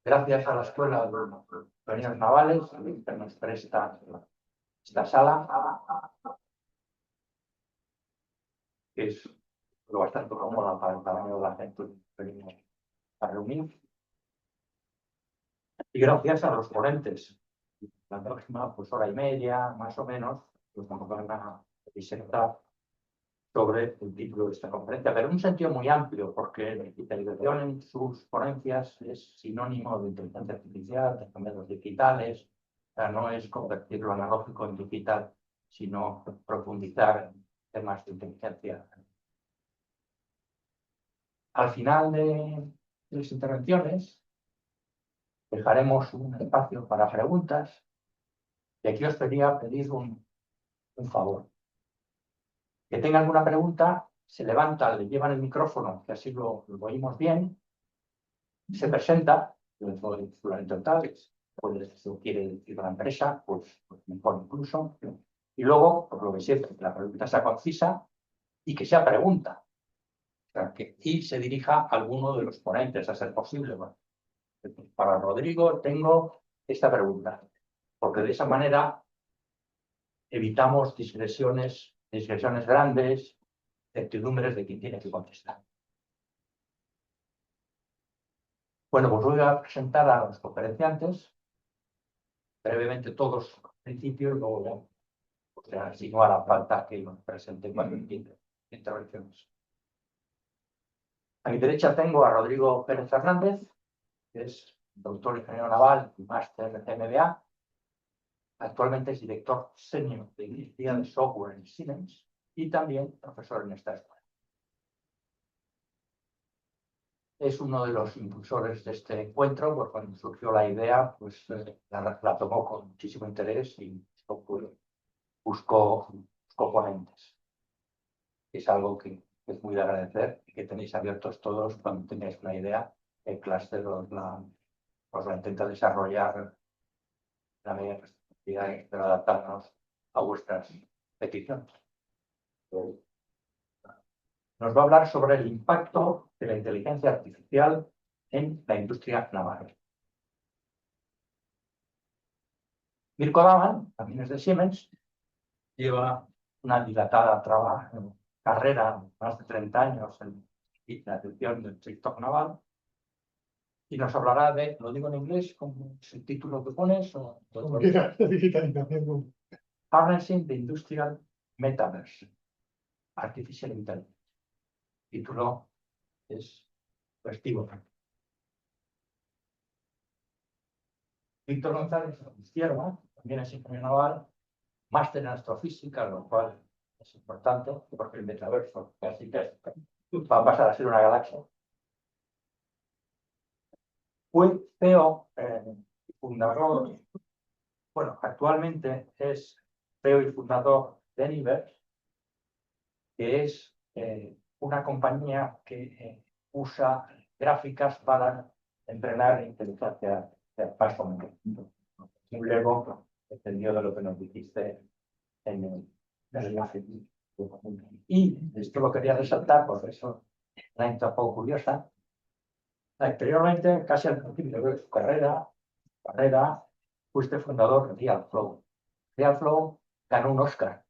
Gracias a la Escuela de Ingenieros Navales que nos presta esta sala, que es bastante cómoda para el tamaño de la gente que venimos a reunir. Y gracias a los ponentes. La próxima hora y media, más o menos, pues nos van a disertar sobre el título de esta conferencia, pero en un sentido muy amplio, porque la digitalización en sus ponencias es sinónimo de inteligencia artificial, de medios digitales. O sea, no es convertir lo analógico en digital, sino profundizar en temas de inteligencia. Al final de las intervenciones dejaremos un espacio para preguntas y aquí os quería pedir un favor. Que tenga alguna pregunta, se levanta, le llevan el micrófono, que así lo oímos bien, se presenta, fulanito tal, puede, si quiere decir la empresa, pues mejor incluso, y luego, por lo que siempre, que la pregunta sea concisa y que sea pregunta, o sea, y se dirija a alguno de los ponentes, a ser posible. Bueno, para Rodrigo tengo esta pregunta, porque de esa manera evitamos digresiones grandes, certidumbres de quién tiene que contestar. Bueno, pues voy a presentar a los conferenciantes, brevemente todos al principio, y luego ya, o sea, si no hará falta que los presente cuando entiende intervenciones. A mi derecha tengo a Rodrigo Pérez Fernández, que es doctor ingeniero naval y máster de MBA. Actualmente es director senior de ingeniería de software en Siemens y también profesor en esta escuela. Es uno de los impulsores de este encuentro, porque cuando surgió la idea, pues la tomó con muchísimo interés y buscó ponentes. Es algo que es muy de agradecer y que tenéis abiertos todos cuando tengáis una idea. El clúster os la intenta desarrollar la medida de posibilidades, pero adaptarnos a vuestras peticiones. Nos va a hablar sobre el impacto de la inteligencia artificial en la industria naval. Mirko Daman, también es de Siemens, lleva una dilatada carrera, más de 30 años en la atención del sector naval, y nos hablará de, lo digo en inglés, como es el título que pones, o digitalización. Harnessing the Industrial Metaverse, Artificial Intelligence. El título es festivo. Víctor González, a la izquierda, también es ingeniero naval, máster en astrofísica, lo cual es importante, porque el metaverso casi que va a pasar a ser una galaxia. Fue CEO, fundador, bueno, actualmente es CEO y fundador de Anyverse, que es una compañía que usa gráficas para entrenar inteligencia más o menos. Un Lego entendido de lo que nos dijiste en el enlace. Y esto lo quería resaltar, por eso la intro un poco curiosa. Anteriormente, casi al principio de su carrera, fuiste fundador de Dialflow. Dialflow ganó un Oscar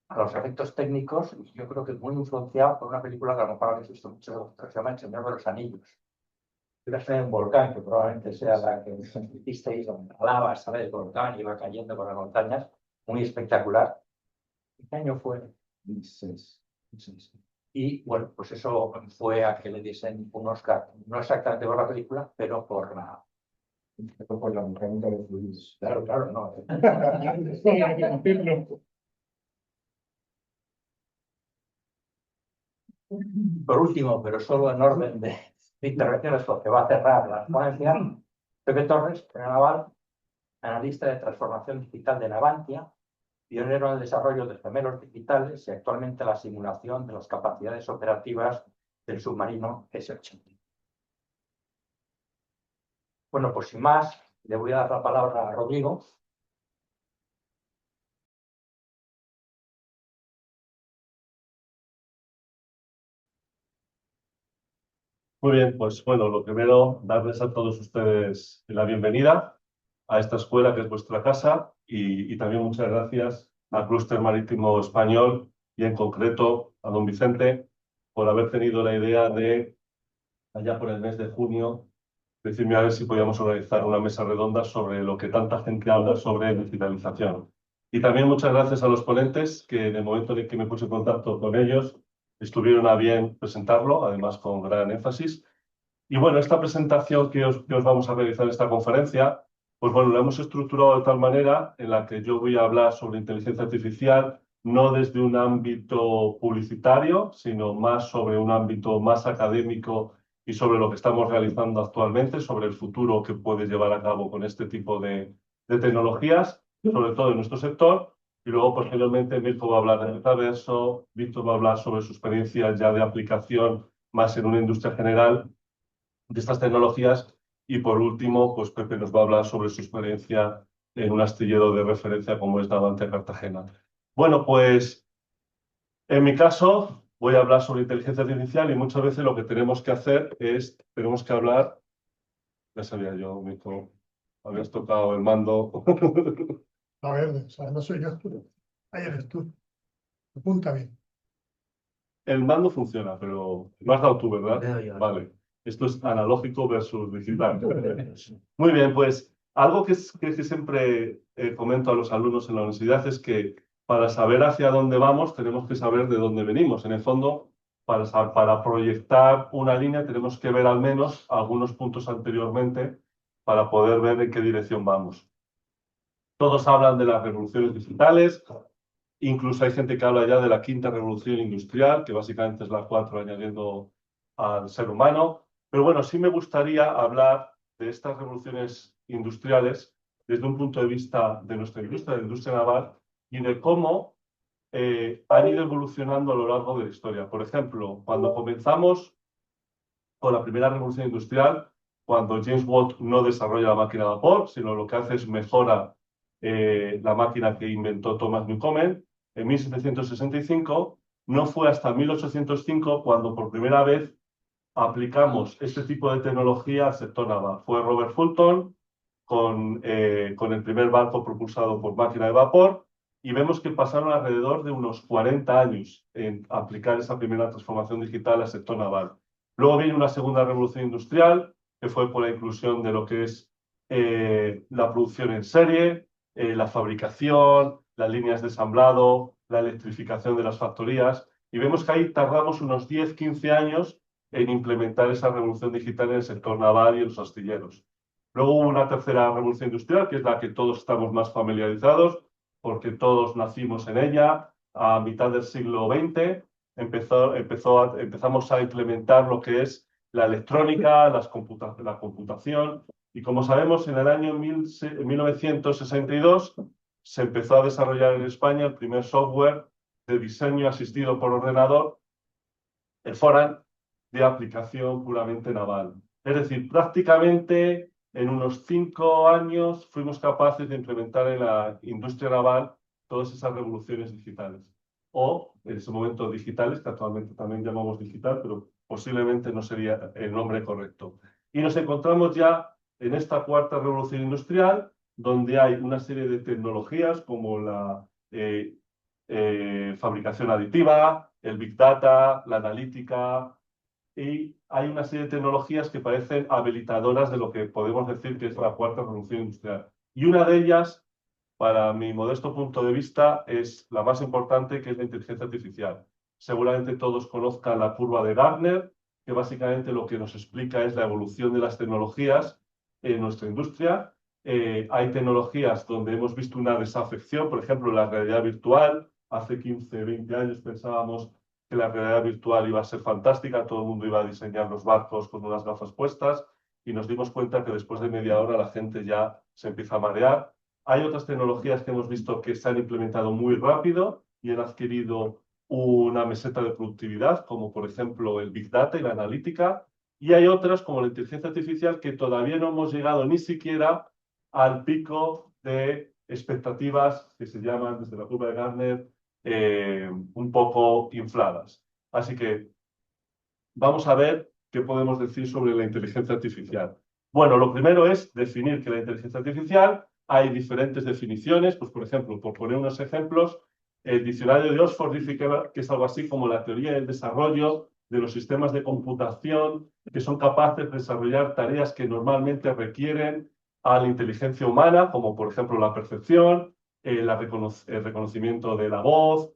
a los efectos técnicos, y yo creo que es muy influenciado por una película que a lo mejor habéis visto mucho, que se llama El Señor de los Anillos. Iba a ser un volcán, que probablemente sea la que visteis, donde la lava sale del volcán y va cayendo por las montañas, muy espectacular. ¿Qué año fue? 2006. Y bueno, pues eso fue a que le diesen un Oscar, no exactamente por la película, pero por la mecánica de fluidos. Claro, claro, no. Por último, pero solo en orden de intervenciones, porque va a cerrar la ponencia, Pepe Torres, naval, analista de transformación digital de Navantia, pionero en el desarrollo de gemelos digitales y actualmente la simulación de las capacidades operativas del submarino S-80. Bueno, pues sin más, le voy a dar la palabra a Rodrigo. Muy bien, pues bueno, lo primero, darles a todos ustedes la bienvenida a esta escuela que es vuestra casa y también muchas gracias al Clúster Marítimo Español y en concreto a don Vicente por haber tenido la idea de, allá por el mes de junio, decirme a ver si podíamos organizar una mesa redonda sobre lo que tanta gente habla sobre digitalización. Y también muchas gracias a los ponentes que en el momento en el que me puse en contacto con ellos estuvieron a bien presentarlo, además con gran énfasis. Y bueno, esta presentación que os vamos a realizar en esta conferencia, pues bueno, la hemos estructurado de tal manera en la que yo voy a hablar sobre inteligencia artificial, no desde un ámbito publicitario, sino más sobre un ámbito más académico y sobre lo que estamos realizando actualmente, sobre el futuro que puede llevar a cabo con este tipo de tecnologías, sobre todo en nuestro sector. Y luego, posteriormente, Mirko va a hablar del metaverso, Víctor va a hablar sobre su experiencia ya de aplicación más en una industria general de estas tecnologías. Y por último, pues Pepe nos va a hablar sobre su experiencia en un astillero de referencia como es Davante Cartagena. Bueno, pues en mi caso voy a hablar sobre inteligencia artificial y muchas veces lo que tenemos que hacer es, tenemos que hablar, ya sabía yo, Nico, habías tocado el mando. A ver, o sea, no soy yo. Ahí eres tú. Apunta bien. El mando funciona, pero lo has dado tú, ¿verdad? Veo yo. Vale. Esto es analógico versus digital. Muy bien, pues algo que siempre comento a los alumnos en la universidad es que para saber hacia dónde vamos tenemos que saber de dónde venimos. En el fondo, para proyectar una línea tenemos que ver al menos algunos puntos anteriormente para poder ver en qué dirección vamos. Todos hablan de las revoluciones digitales. Incluso hay gente que habla ya de la quinta revolución industrial, que básicamente es la 4 añadiendo al ser humano. Pero bueno, sí me gustaría hablar de estas revoluciones industriales desde un punto de vista de nuestra industria, de la industria naval, y de cómo han ido evolucionando a lo largo de la historia. Por ejemplo, cuando comenzamos con la primera revolución industrial, cuando James Watt no desarrolla la máquina de vapor, sino lo que hace es mejora la máquina que inventó Thomas Newcomen en 1765, no fue hasta 1805 cuando por primera vez aplicamos este tipo de tecnología al sector naval. Fue Robert Fulton con el primer barco propulsado por máquina de vapor y vemos que pasaron alrededor de unos 40 años en aplicar esa primera transformación digital al sector naval. Luego viene una segunda revolución industrial, que fue por la inclusión de lo que es la producción en serie, la fabricación, las líneas de ensamblado, la electrificación de las factorías, y vemos que ahí tardamos unos 10-15 años en implementar esa revolución digital en el sector naval y en los astilleros. Luego hubo una tercera revolución industrial, que es la que todos estamos más familiarizados, porque todos nacimos en ella. A mitad del siglo XX empezamos a implementar lo que es la electrónica, la computación, y como sabemos, en el año 1962 se empezó a desarrollar en España el primer software de diseño asistido por ordenador, el FORAN, de aplicación puramente naval. Es decir, prácticamente en unos 5 años fuimos capaces de implementar en la industria naval todas esas revoluciones digitales. O, en ese momento, digitales, que actualmente también llamamos digital, pero posiblemente no sería el nombre correcto. Y nos encontramos ya en esta cuarta revolución industrial, donde hay una serie de tecnologías como la fabricación aditiva, el Big Data, la analítica, y hay una serie de tecnologías que parecen habilitadoras de lo que podemos decir que es la cuarta revolución industrial. Y una de ellas, para mi modesto punto de vista, es la más importante, que es la inteligencia artificial. Seguramente todos conozcan la curva de Gartner, que básicamente lo que nos explica es la evolución de las tecnologías en nuestra industria. Hay tecnologías donde hemos visto una desafección, por ejemplo, la realidad virtual. Hace 15, 20 años pensábamos que la realidad virtual iba a ser fantástica, todo el mundo iba a diseñar los barcos con unas gafas puestas y nos dimos cuenta que después de media hora la gente ya se empieza a marear. Hay otras tecnologías que hemos visto que se han implementado muy rápido y han adquirido una meseta de productividad, como por ejemplo el Big Data y la analítica, y hay otras como la inteligencia artificial que todavía no hemos llegado ni siquiera al pico de expectativas que se llaman desde la curva de Gartner un poco infladas. Así que vamos a ver ¿qué podemos decir sobre la inteligencia artificial? Bueno, lo primero es definir que la inteligencia artificial, hay diferentes definiciones, pues por ejemplo, por poner unos ejemplos, el diccionario de Oxford dice que es algo así como la teoría del desarrollo de los sistemas de computación que son capaces de desarrollar tareas que normalmente requieren a la inteligencia humana, como por ejemplo la percepción, el reconocimiento de la voz,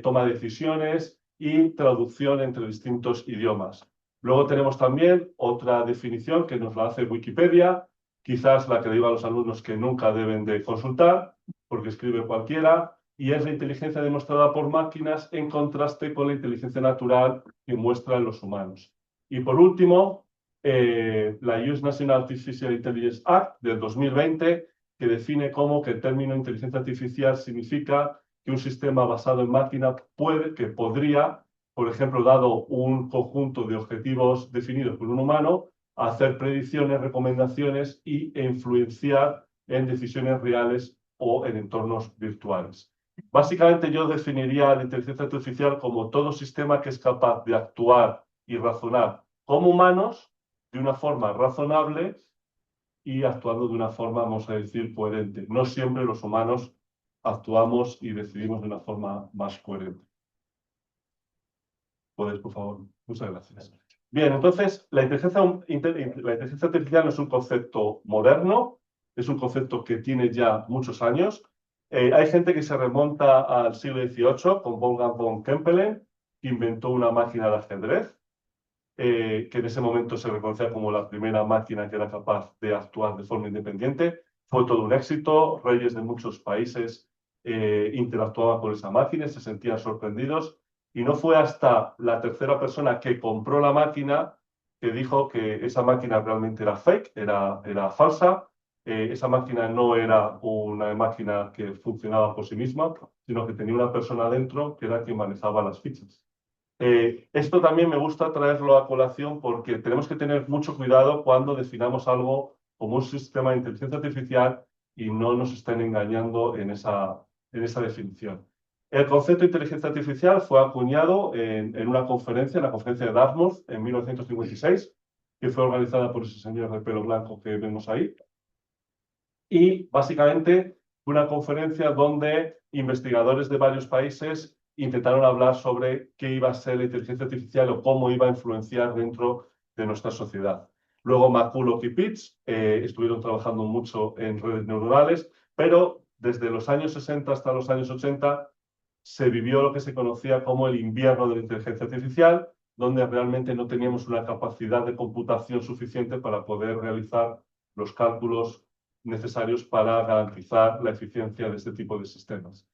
toma de decisiones y traducción entre distintos idiomas. Luego tenemos también otra definición que nos la hace Wikipedia, quizás la que digo a los alumnos que nunca deben de consultar, porque escribe cualquiera, y es la inteligencia demostrada por máquinas en contraste con la inteligencia natural que muestran los humanos. Y por último, la US National Artificial Intelligence Act del 2020, que define cómo que el término inteligencia artificial significa que un sistema basado en máquina podría, por ejemplo, dado un conjunto de objetivos definidos por un humano, hacer predicciones, recomendaciones e influenciar en decisiones reales o en entornos virtuales. Básicamente yo definiría la inteligencia artificial como todo sistema que es capaz de actuar y razonar como humanos de una forma razonable y actuando de una forma, vamos a decir, coherente. No siempre los humanos actuamos y decidimos de una forma más coherente. ¿Puedes, por favor? Muchas gracias. Bien, entonces, la inteligencia artificial no es un concepto moderno, es un concepto que tiene ya muchos años. Hay gente que se remonta al siglo XVIII con Wolfgang von Kempelen, que inventó una máquina de ajedrez, que en ese momento se reconocía como la primera máquina que era capaz de actuar de forma independiente. Fue todo un éxito, reyes de muchos países interactuaban con esa máquina, se sentían sorprendidos, y no fue hasta la tercera persona que compró la máquina que dijo que esa máquina realmente era fake, era falsa. Esa máquina no era una máquina que funcionaba por sí misma, sino que tenía una persona dentro que era quien manejaba las fichas. Esto también me gusta traerlo a colación porque tenemos que tener mucho cuidado cuando definamos algo como un sistema de inteligencia artificial y no nos estén engañando en esa definición. El concepto de inteligencia artificial fue acuñado en una conferencia, en la conferencia de Dartmouth, en 1956, que fue organizada por ese señor de pelo blanco que vemos ahí. Y básicamente fue una conferencia donde investigadores de varios países intentaron hablar sobre qué iba a ser la inteligencia artificial o cómo iba a influenciar dentro de nuestra sociedad. Luego McCulloch y Pitts estuvieron trabajando mucho en redes neuronales, pero desde los años 60 hasta los años 80 se vivió lo que se conocía como el invierno de la inteligencia artificial, donde realmente no teníamos una capacidad de computación suficiente para poder realizar los cálculos necesarios para garantizar la eficiencia de este tipo de sistemas.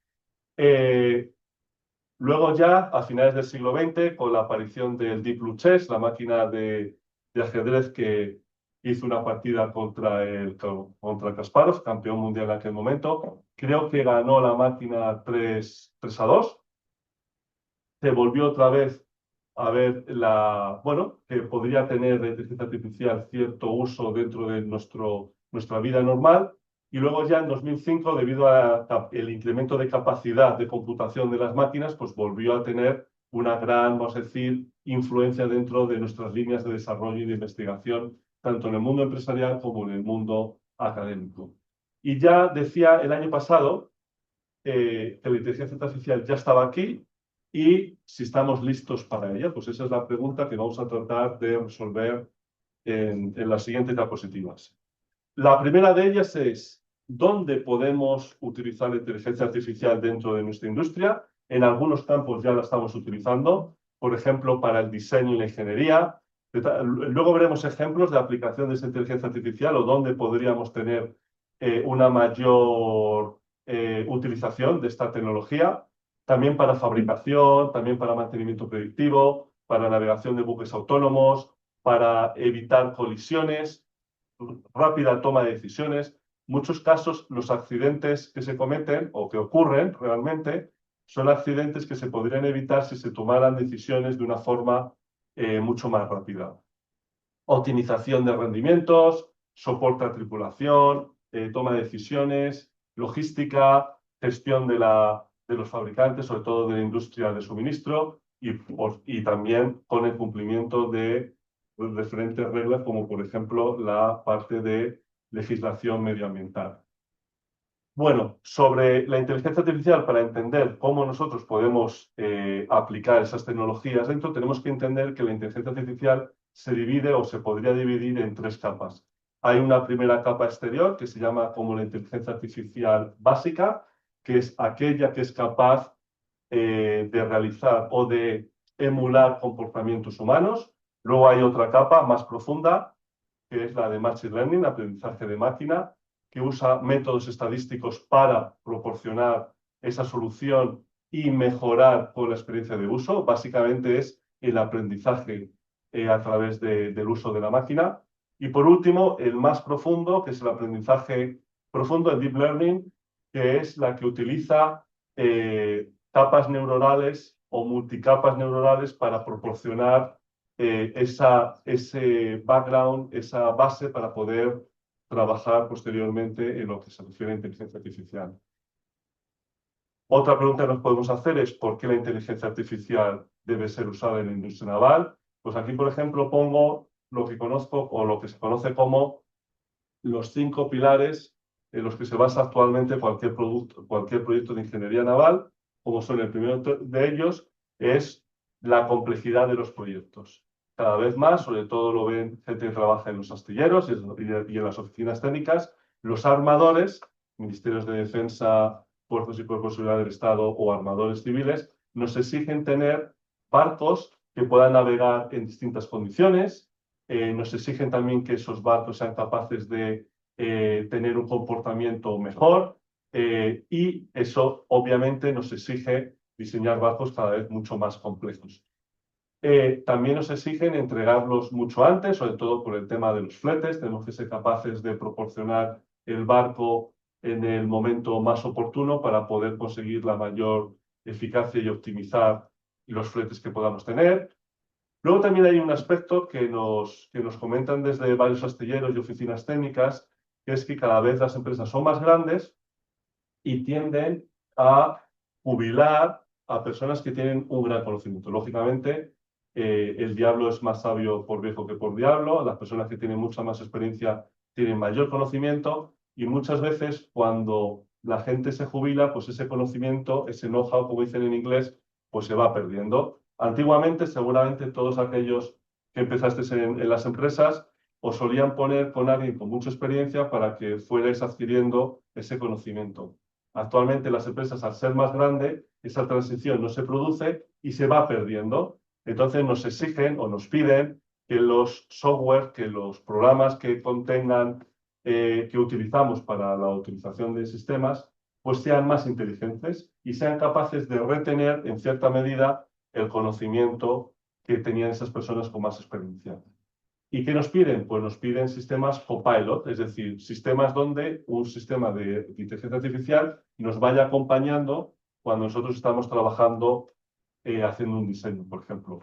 Luego ya, a finales del siglo XX, con la aparición del Deep Blue Chess, la máquina de ajedrez que hizo una partida contra Kasparov, campeón mundial en aquel momento, creo que ganó la máquina 3-2. Se volvió otra vez a ver que podría tener la inteligencia artificial cierto uso dentro de nuestra vida normal. Y luego ya en 2005, debido al incremento de capacidad de computación de las máquinas, pues volvió a tener una gran, vamos a decir, influencia dentro de nuestras líneas de desarrollo y de investigación, tanto en el mundo empresarial como en el mundo académico. Y ya decía el año pasado que la inteligencia artificial ya estaba aquí y si estamos listos para ella, pues esa es la pregunta que vamos a tratar de resolver en las siguientes diapositivas. La primera de ellas es, ¿dónde podemos utilizar la inteligencia artificial dentro de nuestra industria? En algunos campos ya la estamos utilizando, por ejemplo, para el diseño y la ingeniería. Luego veremos ejemplos de aplicación de esa inteligencia artificial o dónde podríamos tener una mayor utilización de esta tecnología. También para fabricación, también para mantenimiento predictivo, para navegación de buques autónomos, para evitar colisiones, rápida toma de decisiones. Muchos casos, los accidentes que se cometen o que ocurren realmente son accidentes que se podrían evitar si se tomaran decisiones de una forma mucho más rápida. Optimización de rendimientos, soporte a tripulación, toma de decisiones, logística, gestión de los fabricantes, sobre todo de la industria de suministro, y también con el cumplimiento de diferentes reglas, como por ejemplo la parte de legislación medioambiental. Bueno, sobre la inteligencia artificial, para entender cómo nosotros podemos aplicar esas tecnologías dentro, tenemos que entender que la inteligencia artificial se divide o se podría dividir en tres capas. Hay una primera capa exterior que se llama como la inteligencia artificial básica, que es aquella que es capaz de realizar o de emular comportamientos humanos. Luego hay otra capa más profunda, que es la de Machine Learning, aprendizaje de máquina, que usa métodos estadísticos para proporcionar esa solución y mejorar con la experiencia de uso. Básicamente es el aprendizaje a través del uso de la máquina. Y por último, el más profundo, que es el aprendizaje profundo, el Deep Learning, que es la que utiliza capas neuronales o multicapas neuronales para proporcionar ese background, esa base para poder trabajar posteriormente en lo que se refiere a inteligencia artificial. Otra pregunta que nos podemos hacer es ¿por qué la inteligencia artificial debe ser usada en la industria naval? Pues aquí, por ejemplo, pongo lo que conozco o lo que se conoce como los 5 pilares en los que se basa actualmente cualquier proyecto de ingeniería naval, como son el primero de ellos, es la complejidad de los proyectos. Cada vez más, sobre todo lo ven gente que trabaja en los astilleros y en las oficinas técnicas, los armadores, ministerios de defensa, fuerzas y cuerpos de seguridad del Estado o armadores civiles, nos exigen tener barcos que puedan navegar en distintas condiciones. Nos exigen también que esos barcos sean capaces de tener un comportamiento mejor y eso obviamente nos exige diseñar barcos cada vez mucho más complejos. También nos exigen entregarlos mucho antes, sobre todo por el tema de los fletes. Tenemos que ser capaces de proporcionar el barco en el momento más oportuno para poder conseguir la mayor eficacia y optimizar los fletes que podamos tener. Luego también hay un aspecto que nos comentan desde varios astilleros y oficinas técnicas, que es que cada vez las empresas son más grandes y tienden a jubilar a personas que tienen un gran conocimiento. Lógicamente, el diablo es más sabio por viejo que por diablo. Las personas que tienen mucha más experiencia tienen mayor conocimiento y muchas veces cuando la gente se jubila, pues ese conocimiento, ese know-how, como dicen en inglés, pues se va perdiendo. Antiguamente, seguramente todos aquellos que empezasteis en las empresas os solían poner con alguien con mucha experiencia para que fuerais adquiriendo ese conocimiento. Actualmente las empresas, al ser más grandes, esa transición no se produce y se va perdiendo. Entonces nos exigen o nos piden que los software, que los programas que contengan, que utilizamos para la utilización de sistemas, pues sean más inteligentes y sean capaces de retener en cierta medida el conocimiento que tenían esas personas con más experiencia. ¿Y qué nos piden? Pues nos piden sistemas copilot, es decir, sistemas donde un sistema de inteligencia artificial nos vaya acompañando cuando nosotros estamos trabajando haciendo un diseño, por ejemplo.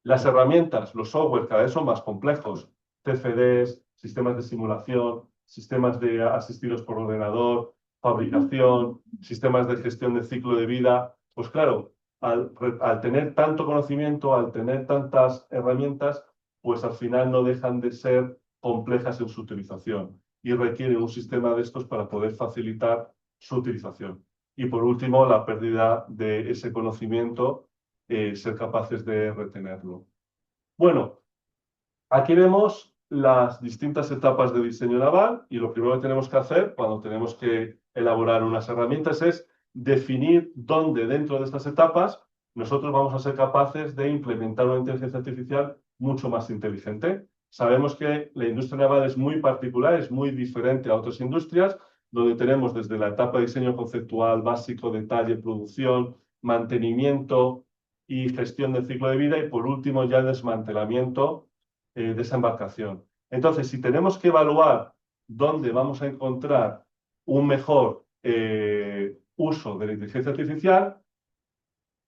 Las herramientas, los software cada vez son más complejos. CFDs, sistemas de simulación, sistemas de asistidos por ordenador, fabricación, sistemas de gestión de ciclo de vida. Pues claro, al tener tanto conocimiento, al tener tantas herramientas, pues al final no dejan de ser complejas en su utilización y requieren un sistema de estos para poder facilitar su utilización. Y por último, la pérdida de ese conocimiento, ser capaces de retenerlo. Bueno, aquí vemos las distintas etapas de diseño naval y lo primero que tenemos que hacer cuando tenemos que elaborar unas herramientas es definir dónde dentro de estas etapas nosotros vamos a ser capaces de implementar una inteligencia artificial mucho más inteligente. Sabemos que la industria naval es muy particular, es muy diferente a otras industrias, donde tenemos desde la etapa de diseño conceptual, básico, detalle, producción, mantenimiento y gestión del ciclo de vida y por último ya el desmantelamiento de esa embarcación. Entonces, si tenemos que evaluar dónde vamos a encontrar un mejor uso de la inteligencia artificial,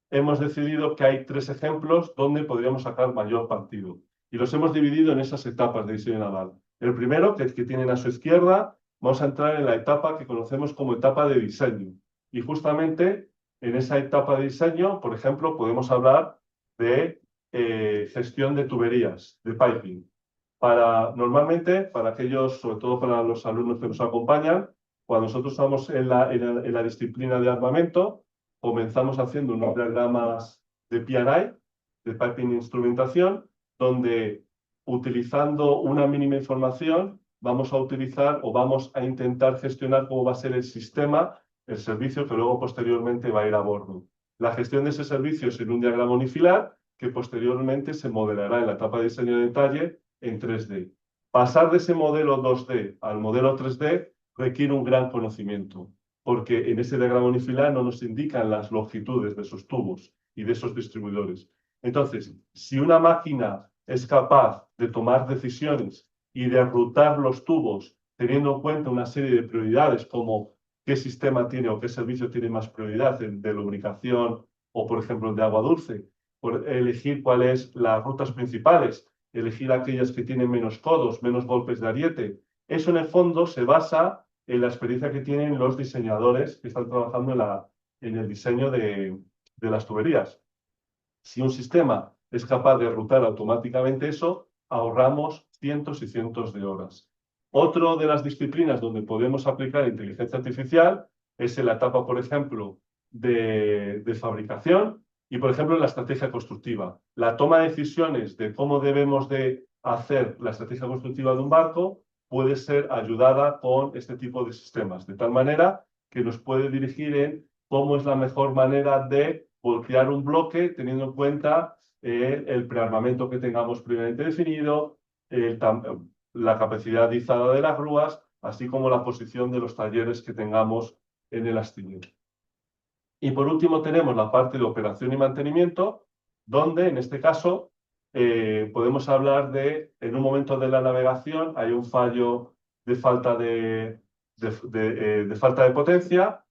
hemos decidido que hay 3 ejemplos donde podríamos sacar mayor partido. Y los hemos dividido en esas etapas de diseño naval. El primero, que tienen a su izquierda, vamos a entrar en la etapa que conocemos como etapa de diseño. Y justamente en esa etapa de diseño, por ejemplo, podemos hablar de gestión de tuberías, de piping. Normalmente, para aquellos, sobre todo para los alumnos que nos acompañan, cuando nosotros estamos en la disciplina de armamento, comenzamos haciendo unos diagramas de PNI, de Piping Instrumentación, donde utilizando una mínima información vamos a utilizar o vamos a intentar gestionar cómo va a ser el sistema, el servicio que luego posteriormente va a ir a bordo. La gestión de ese servicio es en un diagrama unifilar que posteriormente se modelará en la etapa de diseño de detalle en 3D. Pasar de ese modelo 2D al modelo 3D requiere un gran conocimiento, porque en ese diagrama unifilar no nos indican las longitudes de esos tubos y de esos distribuidores. Entonces, si una máquina es capaz de tomar decisiones y de rutar los tubos teniendo en cuenta una serie de prioridades como qué sistema tiene o qué servicio tiene más prioridad, el de lubricación o, por ejemplo, el de agua dulce, por elegir cuáles las rutas principales, elegir aquellas que tienen menos codos, menos golpes de ariete. Eso en el fondo se basa en la experiencia que tienen los diseñadores que están trabajando en el diseño de las tuberías. Si un sistema es capaz de rutar automáticamente eso, ahorramos cientos y cientos de horas. Otra de las disciplinas donde podemos aplicar inteligencia artificial es en la etapa, por ejemplo, de fabricación y, por ejemplo, en la estrategia constructiva. La toma de decisiones de cómo debemos de hacer la estrategia constructiva de un barco puede ser ayudada con este tipo de sistemas, de tal manera que nos puede dirigir en cómo es la mejor manera de voltear un bloque teniendo en cuenta el prearmamento que tengamos previamente definido, la capacidad izada de las grúas, así como la posición de los talleres que tengamos en el astillero. Y por último tenemos la parte de operación y mantenimiento, donde en este caso podemos hablar de, en un momento de la navegación, hay un fallo de falta de falta de potencia.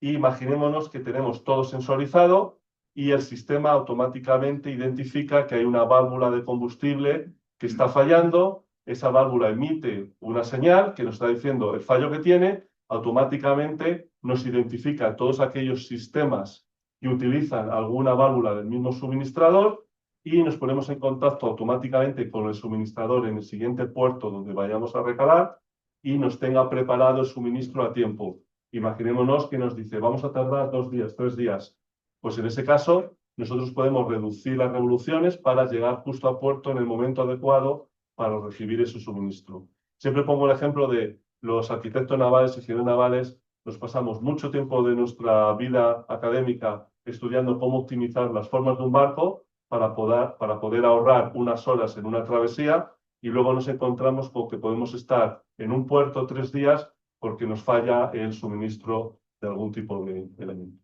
Imaginémonos que tenemos todo sensorizado y el sistema automáticamente identifica que hay una válvula de combustible que está fallando. Esa válvula emite una señal que nos está diciendo el fallo que tiene, automáticamente nos identifica todos aquellos sistemas que utilizan alguna válvula del mismo suministrador y nos ponemos en contacto automáticamente con el suministrador en el siguiente puerto donde vayamos a recalar y nos tenga preparado el suministro a tiempo. Imaginémonos que nos dice, vamos a tardar 2 días, 3 días. Pues en ese caso, nosotros podemos reducir las revoluciones para llegar justo a puerto en el momento adecuado para recibir ese suministro. Siempre pongo el ejemplo de los arquitectos navales y ingenieros navales. Nos pasamos mucho tiempo de nuestra vida académica estudiando cómo optimizar las formas de un barco para poder ahorrar unas horas en una travesía y luego nos encontramos con que podemos estar en un puerto 3 días porque nos falla el suministro de algún tipo de elemento.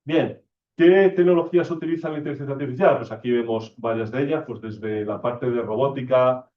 Bien, ¿qué tecnologías utiliza la inteligencia artificial? Pues aquí vemos varias de ellas, pues desde la parte de robótica,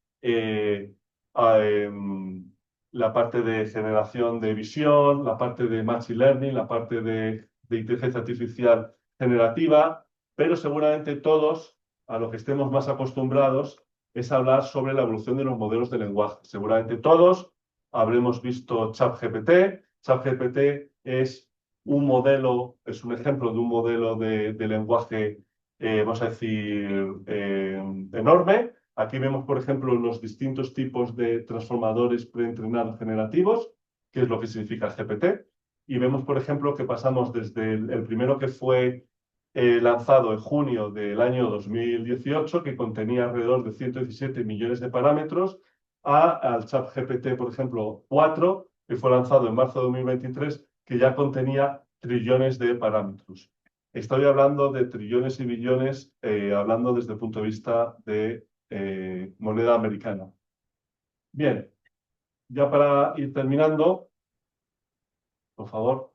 la parte de generación de visión, la parte de machine learning, la parte de inteligencia artificial generativa, pero seguramente todos, a lo que estemos más acostumbrados, es hablar sobre la evolución de los modelos de lenguaje. Seguramente todos habremos visto ChatGPT. ChatGPT es un modelo, es un ejemplo de un modelo de lenguaje, vamos a decir, enorme. Aquí vemos, por ejemplo, los distintos tipos de transformadores preentrenados generativos, que es lo que significa GPT. Y vemos, por ejemplo, que pasamos desde el primero que fue lanzado en junio del año 2018, que contenía alrededor de 117 millones de parámetros, al ChatGPT, por ejemplo, 4, que fue lanzado en marzo de 2023, que ya contenía trillones de parámetros. Estoy hablando de trillones y billones, hablando desde el punto de vista de moneda americana. Bien, ya para ir terminando, por favor,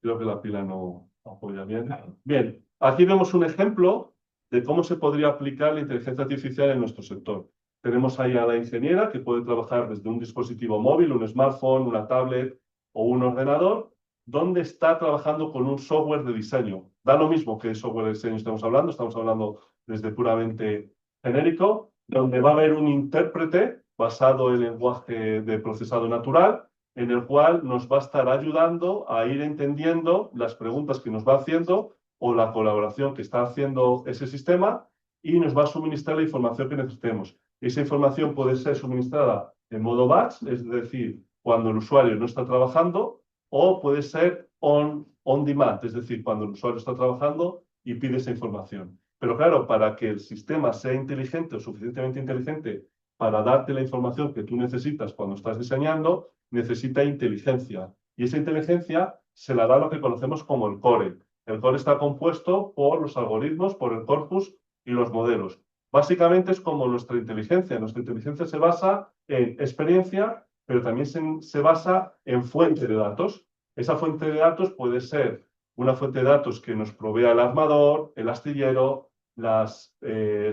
creo que la pila no apoya bien. Bien, aquí vemos un ejemplo de cómo se podría aplicar la inteligencia artificial en nuestro sector. Tenemos ahí a la ingeniera que puede trabajar desde un dispositivo móvil, un smartphone, una tablet o un ordenador, donde está trabajando con un software de diseño. Da lo mismo que software de diseño estamos hablando desde puramente genérico, donde va a haber un intérprete basado en lenguaje de procesado natural, en el cual nos va a estar ayudando a ir entendiendo las preguntas que nos va haciendo o la colaboración que está haciendo ese sistema y nos va a suministrar la información que necesitemos. Esa información puede ser suministrada en modo batch, es decir, cuando el usuario no está trabajando, o puede ser on demand, es decir, cuando el usuario está trabajando y pide esa información. Pero claro, para que el sistema sea inteligente o suficientemente inteligente para darte la información que tú necesitas cuando estás diseñando, necesita inteligencia. Y esa inteligencia se la da lo que conocemos como el core. El core está compuesto por los algoritmos, por el corpus y los modelos. Básicamente es como nuestra inteligencia. Nuestra inteligencia se basa en experiencia, pero también se basa en fuente de datos. Esa fuente de datos puede ser una fuente de datos que nos provea el armador, el astillero, las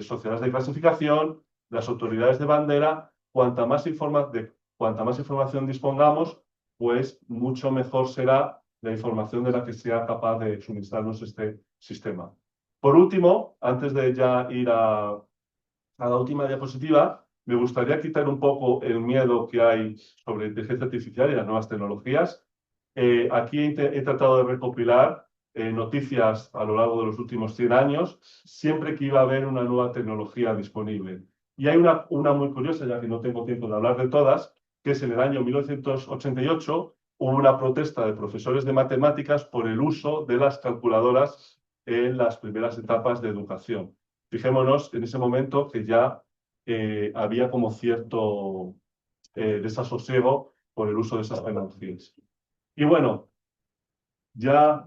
sociedades de clasificación, las autoridades de bandera. Cuanta más información dispongamos, pues mucho mejor será la información de la que sea capaz de suministrarnos este sistema. Por último, antes de ya ir a la última diapositiva, me gustaría quitar un poco el miedo que hay sobre inteligencia artificial y las nuevas tecnologías. Aquí he tratado de recopilar noticias a lo largo de los últimos 100 años, siempre que iba a haber una nueva tecnología disponible. Y hay una muy curiosa, ya que no tengo tiempo de hablar de todas, que es en el año 1988 hubo una protesta de profesores de matemáticas por el uso de las calculadoras en las primeras etapas de educación. Fijémonos en ese momento que ya había como cierto desasosiego por el uso de esas tecnologías. Y bueno, ya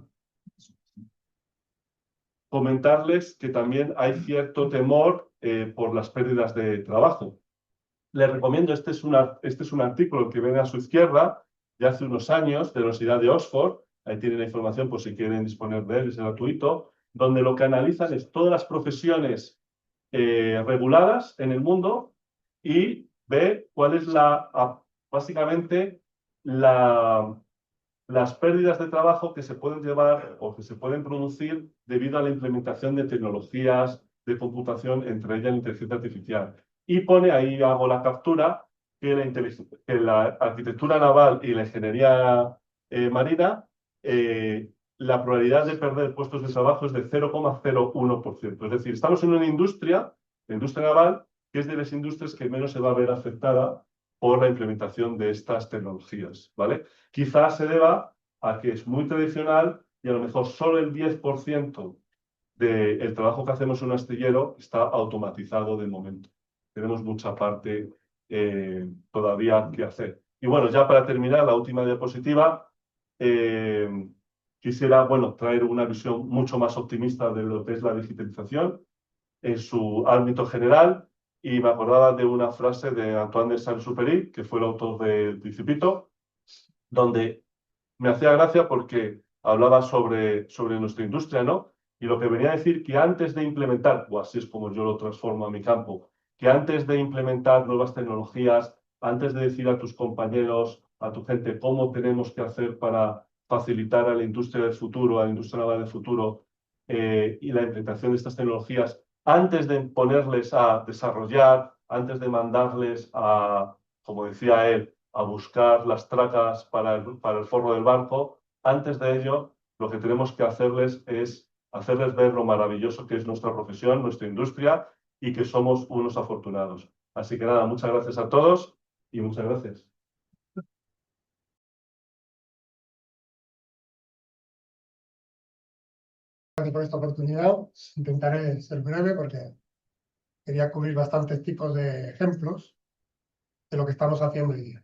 comentarles que también hay cierto temor por las pérdidas de trabajo. Les recomiendo, este es un artículo que ven a su izquierda de hace unos años de la Universidad de Oxford, ahí tienen la información por si quieren disponer de él, es gratuito, donde lo que analizan es todas las profesiones reguladas en el mundo y ve cuál es básicamente las pérdidas de trabajo que se pueden llevar o que se pueden producir debido a la implementación de tecnologías de computación, entre ellas la inteligencia artificial. Y pone, ahí hago la captura, que la arquitectura naval y la ingeniería marina, la probabilidad de perder puestos de trabajo es de 0,01%. Es decir, estamos en una industria, la industria naval, que es de las industrias que menos se va a ver afectada por la implementación de estas tecnologías, ¿vale? Quizás se deba a que es muy tradicional y a lo mejor solo el 10% del trabajo que hacemos en un astillero está automatizado de momento. Tenemos mucha parte todavía que hacer. Y bueno, ya para terminar, la última diapositiva, quisiera, bueno, traer una visión mucho más optimista de lo que es la digitalización en su ámbito general, y me acordaba de una frase de Antoine de Saint-Exupéry, que fue el autor del Principito, donde me hacía gracia porque hablaba sobre nuestra industria, ¿no? Y lo que venía a decir que antes de implementar, o así es como yo lo transformo a mi campo, que antes de implementar nuevas tecnologías, antes de decir a tus compañeros, a tu gente, cómo tenemos que hacer para facilitar a la industria del futuro, a la industria naval del futuro, y la implementación de estas tecnologías, antes de ponerles a desarrollar, antes de mandarles a, como decía él, a buscar las tracas para el forro del barco, antes de ello, lo que tenemos que hacerles es hacerles ver lo maravilloso que es nuestra profesión, nuestra industria, y que somos unos afortunados. Así que nada, muchas gracias a todos y muchas gracias. Gracias por esta oportunidad. Intentaré ser breve porque quería cubrir bastantes tipos de ejemplos de lo que estamos haciendo hoy día.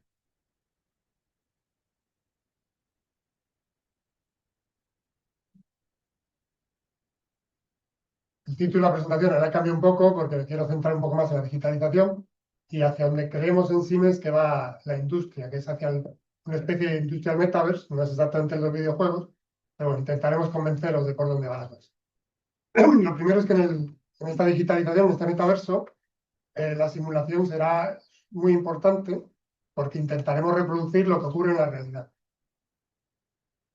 El título de la presentación ahora cambia un poco porque me quiero centrar un poco más en la digitalización y hacia donde creemos en Siemens que va la industria, que es hacia una especie de industrial metaverse, no es exactamente los videojuegos, pero bueno, intentaremos convenceros de por dónde va la cosa. Lo primero es que en esta digitalización, en este metaverso, la simulación será muy importante porque intentaremos reproducir lo que ocurre en la realidad.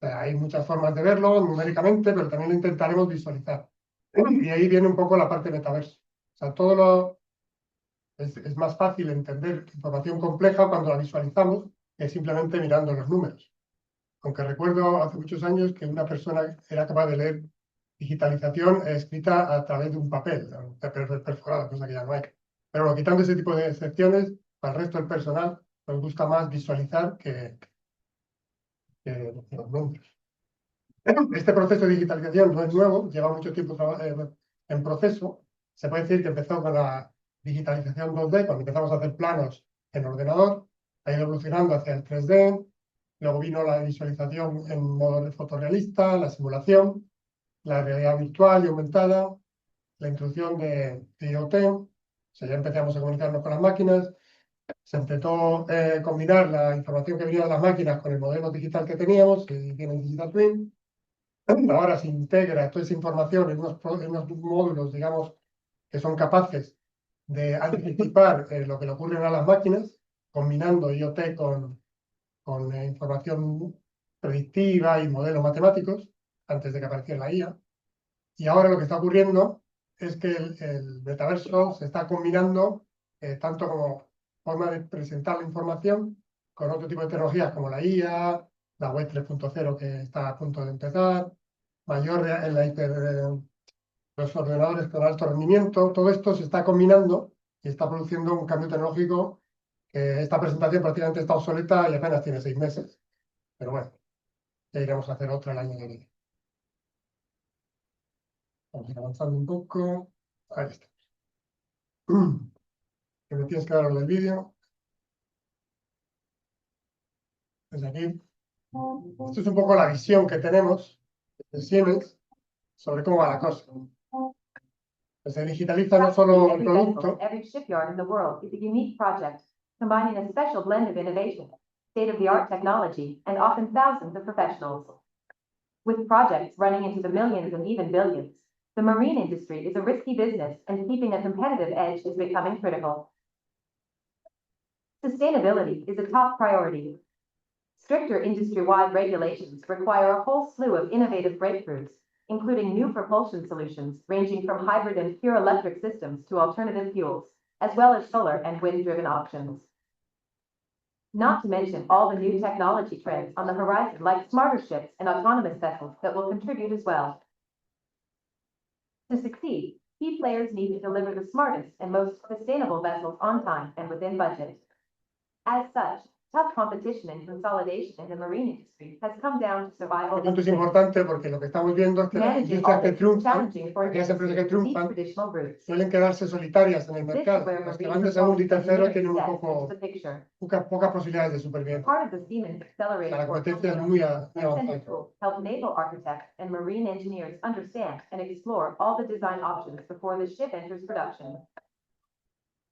O sea, hay muchas formas de verlo numéricamente, pero también lo intentaremos visualizar. Y ahí viene un poco la parte metaverso. O sea, es más fácil entender información compleja cuando la visualizamos que simplemente mirando los números. Aunque recuerdo hace muchos años que una persona era capaz de leer digitalización escrita a través de un papel, perforado, cosa que ya no hay. Pero bueno, quitando ese tipo de excepciones, al resto del personal nos gusta más visualizar que los números. Este proceso de digitalización no es nuevo, lleva mucho tiempo en proceso. Se puede decir que empezó con la digitalización 2D, cuando empezamos a hacer planos en ordenador, ha ido evolucionando hacia el 3D, luego vino la visualización en modo fotorrealista, la simulación, la realidad virtual y aumentada, la introducción de IoT, o sea, ya empezamos a comunicarnos con las máquinas, se intentó combinar la información que venía de las máquinas con el modelo digital que teníamos, que tiene el Digital Twin. Ahora se integra toda esa información en unos módulos, digamos, que son capaces de anticipar lo que le ocurre a las máquinas, combinando IoT con información predictiva y modelos matemáticos, antes de que apareciera la IA. Y ahora lo que está ocurriendo es que el metaverso se está combinando tanto como forma de presentar la información con otro tipo de tecnologías como la IA, la web 3.0 que está a punto de empezar, en los ordenadores con alto rendimiento. Todo esto se está combinando y está produciendo un cambio tecnológico que esta presentación prácticamente está obsoleta y apenas tiene 6 meses. Pero bueno, ya iremos a hacer otra el año que viene. Vamos a ir avanzando un poco. Ahí está. Que me tienes que dar el vídeo. Desde aquí. Esto es un poco la visión que tenemos de Siemens sobre cómo va la cosa. Se digitaliza no solo el producto, Every shipyard in the world is a unique project, combining a special blend of innovation, state-of-the-art technology, and often thousands of professionals. With projects running into the millions and even billions, the marine industry is a risky business, and keeping a competitive edge is becoming critical. Sustainability is a top priority. Stricter industry-wide regulations require a whole slew of innovative breakthroughs, including new propulsion solutions ranging from hybrid and pure electric systems to alternative fuels, as well as solar and wind-driven options. Not to mention all the new technology trends on the horizon like smarter ships and autonomous vessels that will contribute as well. To succeed, key players need to deliver the smartest and most sustainable vessels on time and within budget. As such, tough competition and consolidation in the marine industry has come down to survival. Esto es importante porque lo que estamos viendo es que las Managing industrias all que this is triunfan, challenging for an aquellas empresas que industry with deep triunfan, traditional roots. suelen quedarse solitarias en el This is mercado. where Los que marine van de segundo y performance tercero engineering tienen un steps into poco the picture. pocas posibilidades de supervivencia. Part of the Siemens Accelerator La competencia es muy Center avanzada. tools help naval architects and marine engineers understand and explore all the design options before the ship enters production.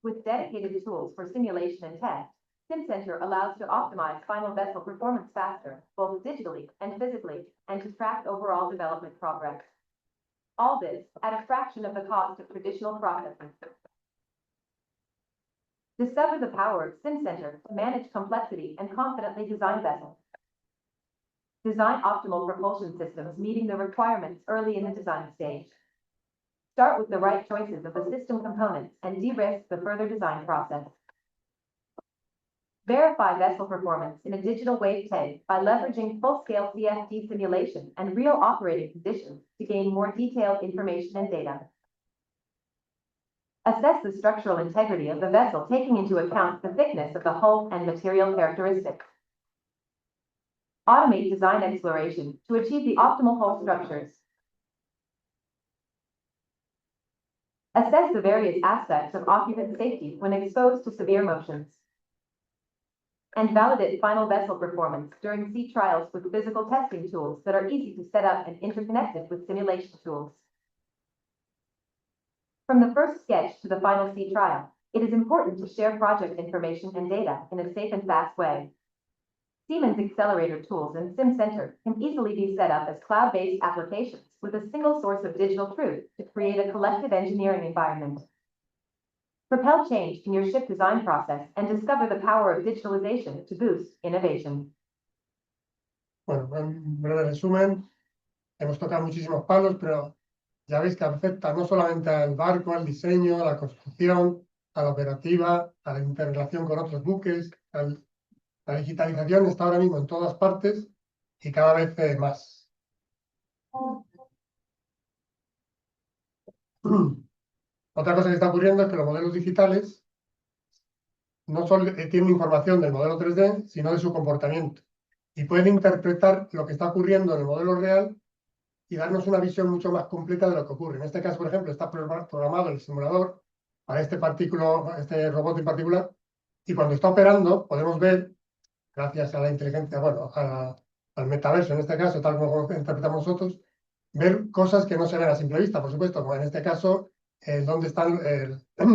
With dedicated tools for simulation and test, SimCenter allows to optimize final vessel performance faster, both digitally and physically, and to track overall development progress. All this at a fraction of the cost of traditional processes. Discover the power of SimCenter to manage complexity and confidently design vessels. Design optimal propulsion systems meeting the requirements early in the design stage. Start with the right choices of the system components and de-risk the further design process. Verify vessel performance in a digital wave tank by leveraging full-scale CFD simulation and real operating conditions to gain more detailed information and data. Assess the structural integrity of the vessel, taking into account the thickness of the hull and material characteristics. Automate design exploration to achieve the optimal hull structures. Assess the various aspects of occupant safety when exposed to severe motions. And validate final vessel performance during sea trials with physical testing tools that are easy to set up and interconnected with simulation tools. From the first sketch to the final sea trial, it is important to share project information and data in a safe and fast way. Siemens Accelerator tools and SimCenter can easily be set up as cloud-based applications with a single source of digital truth to create a collective engineering environment. Propel change in your ship design process and discover the power of digitalization to boost innovation. Bueno, en breve resumen, hemos tocado muchísimos palos, pero ya veis que afecta no solamente al barco, al diseño, a la construcción, a la operativa, a la interrelación con otros buques. La digitalización está ahora mismo en todas partes y cada vez más. Otra cosa que está ocurriendo es que los modelos digitales no solo tienen información del modelo 3D, sino de su comportamiento. Y pueden interpretar lo que está ocurriendo en el modelo real y darnos una visión mucho más completa de lo que ocurre. En este caso, por ejemplo, está programado el simulador para este robot en particular, y cuando está operando podemos ver, gracias a la inteligencia, bueno, al metaverso en este caso, tal como interpretamos nosotros, ver cosas que no se ven a simple vista, por supuesto, como en este caso, dónde están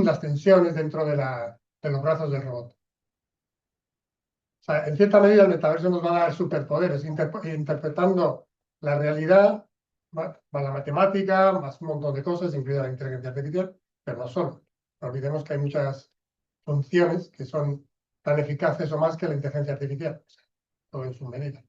las tensiones dentro de los brazos del robot. O sea, en cierta medida el metaverso nos va a dar superpoderes, interpretando la realidad, más la matemática, más un montón de cosas, incluida la inteligencia artificial, pero no solo. No olvidemos que hay muchas funciones que son tan eficaces o más que la inteligencia artificial, o sea, todo en su medida.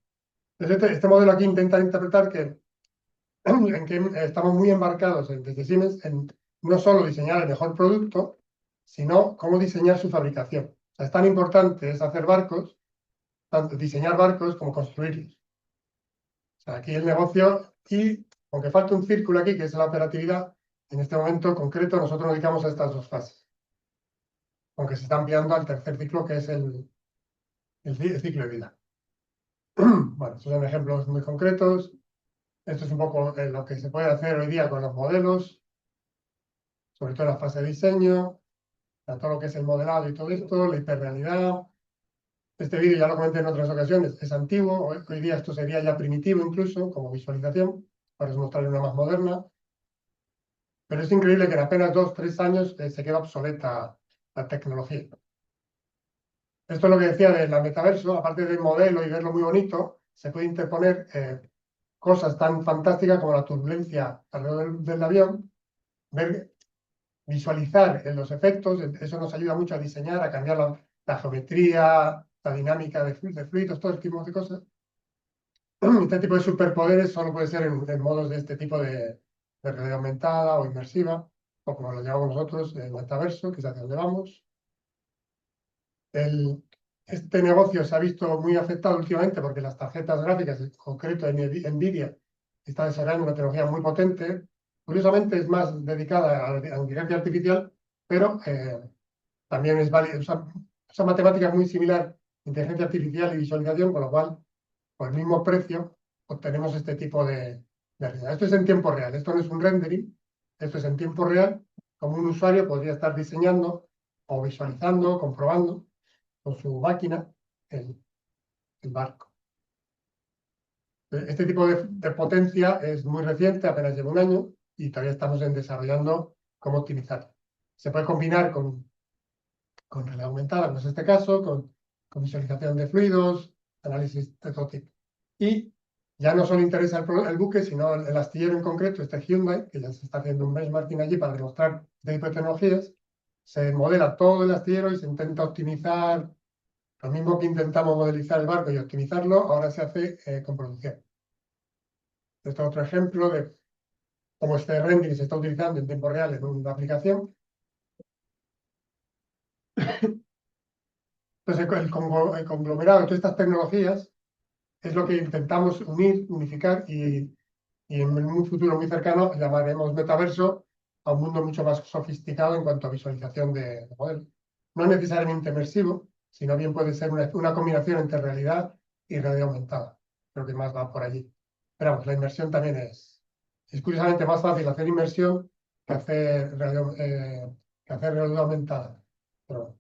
Entonces, este modelo aquí intenta interpretar en que estamos muy embarcados desde Siemens en no solo diseñar el mejor producto, sino cómo diseñar su fabricación. O sea, es tan importante es hacer barcos, tanto diseñar barcos como construirlos. O sea, aquí el negocio, y aunque falta un círculo aquí, que es la operatividad, en este momento concreto nosotros nos dedicamos a estas dos fases. Aunque se está ampliando al tercer ciclo, que es el ciclo de vida. Bueno, estos son ejemplos muy concretos. Esto es un poco lo que se puede hacer hoy día con los modelos, sobre todo en la fase de diseño, todo lo que es el modelado y todo esto, la hiperrealidad. Este vídeo ya lo comenté en otras ocasiones, es antiguo, hoy día esto sería ya primitivo incluso, como visualización, para mostrarle una más moderna. Pero es increíble que en apenas 2 o 3 años se queda obsoleta la tecnología. Esto es lo que decía del metaverso, aparte del modelo y verlo muy bonito, se puede interponer cosas tan fantásticas como la turbulencia alrededor del avión, visualizar los efectos, eso nos ayuda mucho a diseñar, a cambiar la geometría, la dinámica de fluidos, todo este tipo de cosas. Este tipo de superpoderes solo puede ser en modos de este tipo de realidad aumentada o inmersiva, o como lo llamamos nosotros, el metaverso, que es hacia donde vamos. Este negocio se ha visto muy afectado últimamente porque las tarjetas gráficas, en concreto NVIDIA, está desarrollando una tecnología muy potente. Curiosamente es más dedicada a la inteligencia artificial, pero también es válida, usa matemáticas muy similar, inteligencia artificial y visualización, con lo cual, por el mismo precio, obtenemos este tipo de realidad. Esto es en tiempo real, esto no es un rendering, esto es en tiempo real, como un usuario podría estar diseñando o visualizando, comprobando con su máquina el barco. Este tipo de potencia es muy reciente, apenas lleva un año, y todavía estamos desarrollando cómo optimizarla. Se puede combinar con realidad aumentada, como es este caso, con visualización de fluidos, análisis de todo tipo. Y ya no solo interesa el buque, sino el astillero en concreto, este Hyundai, que ya se está haciendo un benchmarking allí para demostrar este tipo de tecnologías. Se modela todo el astillero y se intenta optimizar. Lo mismo que intentamos modelizar el barco y optimizarlo, ahora se hace con producción. Este es otro ejemplo de cómo este rendering se está utilizando en tiempo real en una aplicación. Entonces, el conglomerado de todas estas tecnologías es lo que intentamos unificar y en un futuro muy cercano llamaremos metaverso a un mundo mucho más sofisticado en cuanto a visualización de modelos. No necesariamente inmersivo, sino bien puede ser una combinación entre realidad y realidad aumentada. Creo que más va por allí. Pero vamos, la inmersión también es curiosamente más fácil hacer inmersión que hacer realidad aumentada. Pero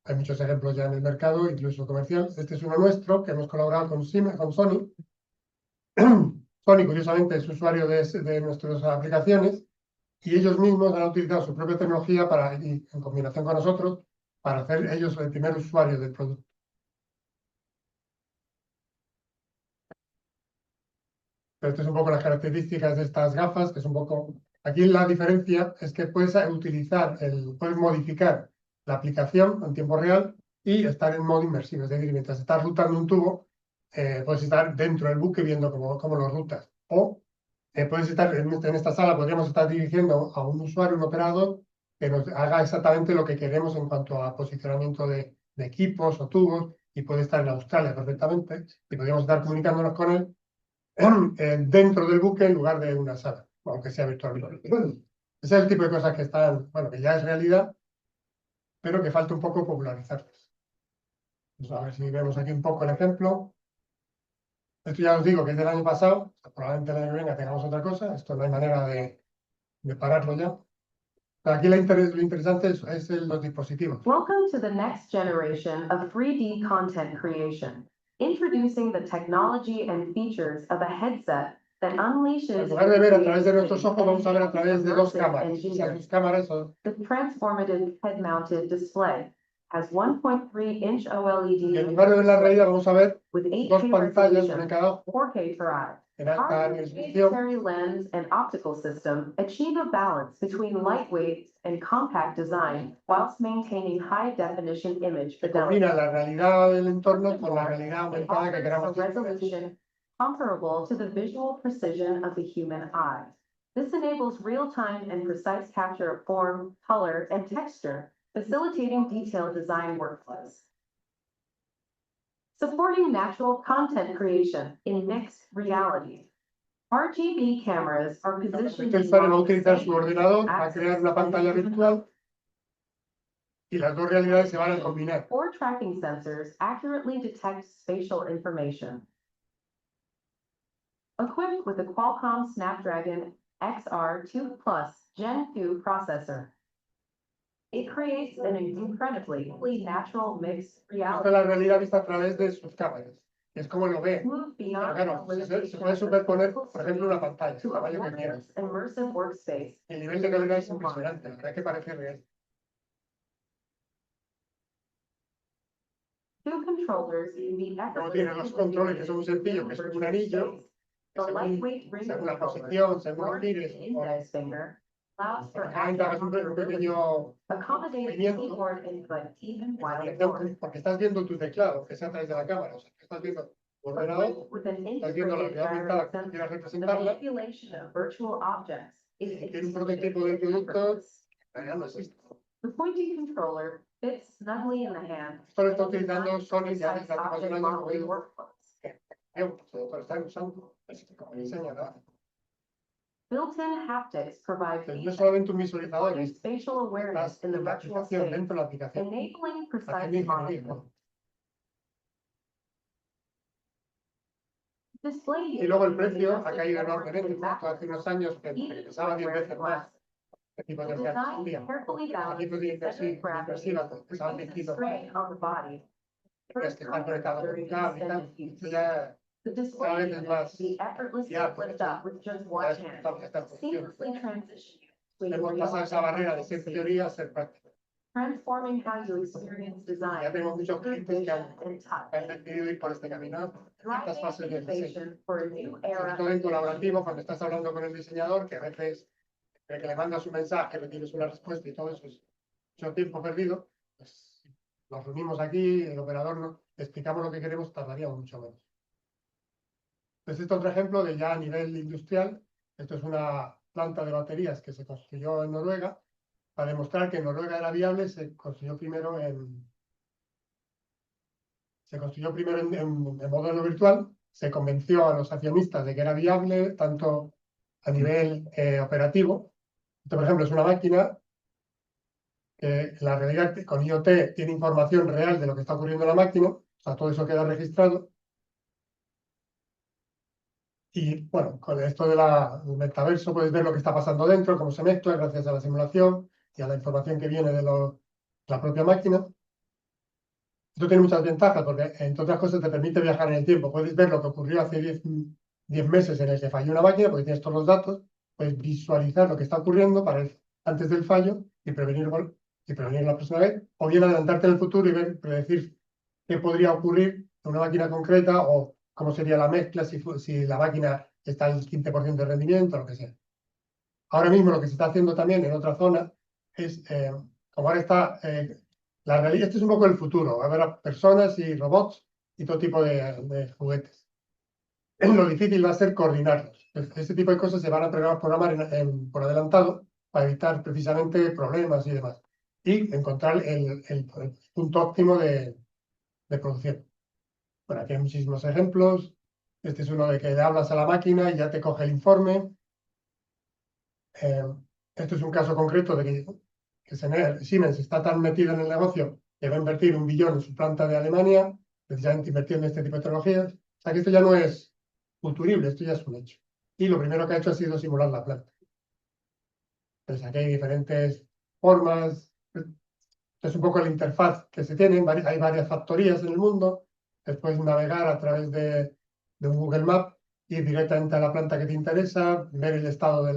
hay muchos ejemplos ya en el mercado, incluso comercial. Este es uno nuestro, que hemos colaborado con Sony. Sony, curiosamente, es usuario de nuestras aplicaciones, y ellos mismos han utilizado su propia tecnología en combinación con nosotros para hacer ellos el primer usuario del producto. Pero esto es un poco las características de estas gafas, que es un poco... Aquí la diferencia es que puedes puedes modificar la aplicación en tiempo real y estar en modo inmersivo. Es decir, mientras estás rutando un tubo, puedes estar dentro del buque viendo cómo lo rutas. O puedes estar en esta sala, podríamos estar dirigiendo a un usuario, un operador, que nos haga exactamente lo que queremos en cuanto a posicionamiento de equipos o tubos, y puede estar en Australia perfectamente, y podríamos estar comunicándonos con él dentro del buque en lugar de una sala, aunque sea virtualmente. Ese es el tipo de cosas que están, bueno, que ya es realidad, pero que falta un poco popularizarlas. Pues a ver si vemos aquí un poco el ejemplo. Esto ya os digo que es del año pasado, probablemente el año que venga tengamos otra cosa, esto no hay manera de pararlo ya. Pero aquí lo interesante es los dispositivos. Welcome to the next generation of 3D content creation. Introducing the technology and features of a headset that unleashes En lugar de ver a través de creativity nuestros ojos, vamos a ver a través de dos and cámaras. Esas engineering. dos cámaras son, The transformative head-mounted display has 1.3-inch y en OLED lugar de ver la realidad, vamos a ver with dos 8K pantallas, una resolution, en cada ojo, 4K per eye. en alta Our resolución. proprietary lens and optical system achieve a balance between lightweight and compact design whilst maintaining high-definition image Que fidelity. combina la realidad del entorno con la realidad It aumentada que offers a queramos disfrutar. resolution comparable to the visual precision of the human eye. This enables real-time and precise capture of form, color, and texture, facilitating detailed design workflows. Supporting natural content creation in mixed reality. RGB cameras are positioned Este in usuario va a line with utilizar su same ordenador, va a axis crear una and pantalla even virtual y las dos realidades se van a combinar. Four tracking sensors accurately detect spatial information. Equipped with a Qualcomm Snapdragon XR2 Plus Gen 2 processor. It creates an incredibly natural mixed Esta es reality. la realidad vista a través de sus cámaras. Es como lo ve. Move Pero beyond claro, the se puede superponer, por ejemplo, una pantalla, el to a tamaño que quieras. wireless immersive workspace. El nivel de calidad es impresionante, la verdad que parece real. Two controllers can be Luego tiene los controles que son muy sencillos, que es como un anillo, The lightweight ring según la controller, posición, según or lo mires, the index finger, allows for realmente hagas un pequeño accommodating movimiento, keyboard input even while porque estás viendo tu teclado, que es a través de la cámara, o sea, que estás viendo tu ordenador, with an estás viendo la integrated realidad aumentada gyro que sensor. quieras The representarla, manipulation of virtual objects is tiene un prototipo del producto, en realidad no existe. The pointing controller fits snugly in the hand. Esto lo está utilizando Sony ya desde hace más de un año, como Modeling digo, workflows. lo están usando, así que como diseña, ¿no? Built-in haptics provide Entonces, no es feedback, solamente un visualizador, supporting es spatial awareness estás in the en la virtual aplicación, space, dentro de la aplicación, enabling haciendo precise ingeniería, monitoring. ¿no? Display Y luego el unit is precio ha adjusted caído forward enormemente. and Justo hace unos años que Even pesaba 10 when veces wearing más glasses. este tipo The de reales design un día. carefully Aquí balances podría center gravity, inversiva, pesaban 10 reduces kilos. strain on the body. Tienes que estar conectado con un cable y tal. Esto ya The cada display vez es unit más can be effortlessly fiable. lift up with just one Ya es hand, estable, está en posición. seamlessly transitioning between Hemos real pasado esa and barrera de virtual ser space, teoría a ser práctica. transforming how you experience design, Ya tenemos muchos through clientes que vision and touch, han decidido ir por este camino. Estas driving fases del diseño. innovation for a new Sobre era. todo en colaborativo, cuando estás hablando con el diseñador, que a veces que le mandas un mensaje, recibes una respuesta y todo eso es mucho tiempo perdido, pues nos reunimos aquí, el operador nos explicamos lo que queremos, tardaríamos mucho menos. Pues este otro ejemplo de ya a nivel industrial, esto es una planta de baterías que se construyó en Noruega. Para demostrar que en Noruega era viable, se construyó primero en modelo virtual, se convenció a los accionistas de que era viable, tanto a nivel operativo. Esto, por ejemplo, es una máquina que la realidad con IoT tiene información real de lo que está ocurriendo en la máquina, o sea, todo eso queda registrado. Y bueno, con esto del metaverso puedes ver lo que está pasando dentro, cómo se mezcla gracias a la simulación y a la información que viene de la propia máquina. Esto tiene muchas ventajas porque, entre otras cosas, te permite viajar en el tiempo. Puedes ver lo que ocurrió hace 10 meses en el que falló una máquina, porque tienes todos los datos, puedes visualizar lo que está ocurriendo antes del fallo y prevenirlo la próxima vez, o bien adelantarte en el futuro y predecir qué podría ocurrir en una máquina concreta o cómo sería la mezcla si la máquina está al 15% de rendimiento, lo que sea. Ahora mismo lo que se está haciendo también en otra zona es, como ahora está, la realidad, este es un poco el futuro, va a haber personas y robots y todo tipo de juguetes. Lo difícil va a ser coordinarlos. Este tipo de cosas se van a programar por adelantado para evitar precisamente problemas y demás. Y encontrar el punto óptimo de producción. Bueno, aquí hay muchísimos ejemplos. Este es uno de que le hablas a la máquina y ya te coge el informe. Esto es un caso concreto de que Siemens está tan metido en el negocio que va a invertir 1 billón en su planta de Alemania, precisamente invirtiendo en este tipo de tecnologías. O sea que esto ya no es futurible, esto ya es un hecho. Y lo primero que ha hecho ha sido simular la planta. Entonces aquí hay diferentes formas. Es un poco la interfaz que se tiene. Hay varias factorías en el mundo. Puedes navegar a través de un Google Map, ir directamente a la planta que te interesa, ver el estado de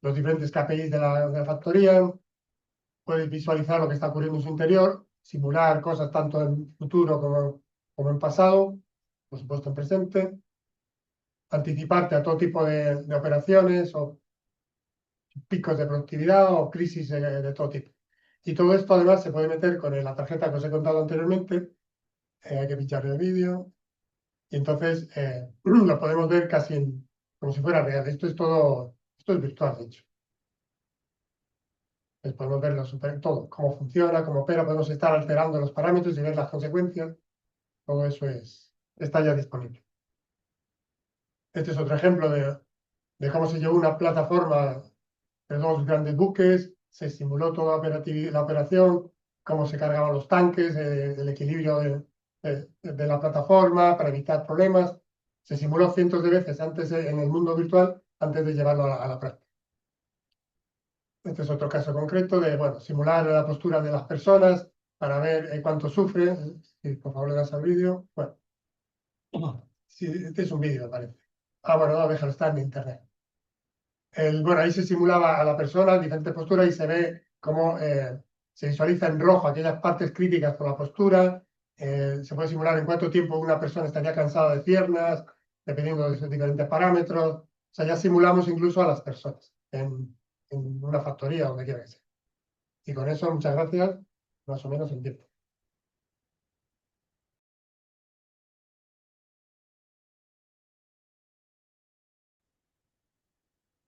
los diferentes KPIs de la factoría. Puedes visualizar lo que está ocurriendo en su interior, simular cosas tanto en futuro como en pasado, por supuesto en presente, anticiparte a todo tipo de operaciones o picos de productividad o crisis de todo tipo. Y todo esto además se puede meter con la tarjeta que os he contado anteriormente. Hay que pinchar el vídeo y entonces lo podemos ver casi como si fuera real. Esto es virtual, de hecho. Pues podemos verlo todo, cómo funciona, cómo opera, podemos estar alterando los parámetros y ver las consecuencias. Todo eso está ya disponible. Este es otro ejemplo de cómo se llevó una plataforma de 2 grandes buques, se simuló toda la operación, cómo se cargaban los tanques, el equilibrio de la plataforma para evitar problemas. Se simuló cientos de veces antes en el mundo virtual antes de llevarlo a la práctica. Este es otro caso concreto de, bueno, simular la postura de las personas para ver cuánto sufren. Si por favor le das al vídeo. Bueno, sí, este es un vídeo, me parece. Bueno, no, déjalo estar en internet. Bueno, ahí se simulaba a la persona, diferentes posturas y se ve cómo se visualiza en rojo aquellas partes críticas por la postura. Se puede simular en cuánto tiempo una persona estaría cansada de piernas, dependiendo de esos diferentes parámetros. O sea, ya simulamos incluso a las personas en una factoría, donde quiera que sea. Y con eso, muchas gracias. Más o menos entiendo.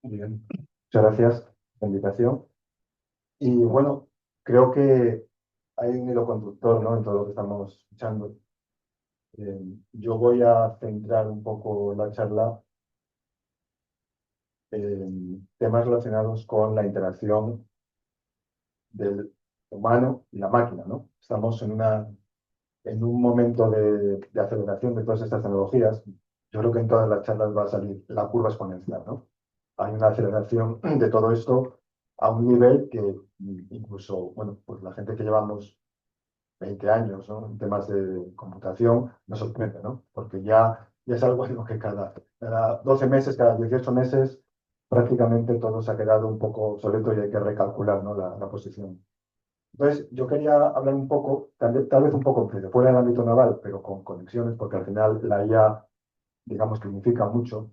Muy bien. Muchas gracias por la invitación. Y bueno, creo que hay un hilo conductor, ¿no?, en todo lo que estamos escuchando. Yo voy a centrar un poco la charla en temas relacionados con la interacción del humano y la máquina, ¿no? Estamos en un momento de aceleración de todas estas tecnologías. Yo creo que en todas las charlas va a salir la curva exponencial, ¿no? Hay una aceleración de todo esto a un nivel que incluso, bueno, pues la gente que llevamos 20 años, ¿no?, en temas de computación, nos sorprende, ¿no? Porque ya es algo en lo que cada 12 meses, cada 18 meses, prácticamente todo se ha quedado un poco obsoleto y hay que recalcular, ¿no?, la posición. Entonces, yo quería hablar un poco, tal vez un poco desde fuera del ámbito naval, pero con conexiones, porque al final la IA, digamos, que significa mucho,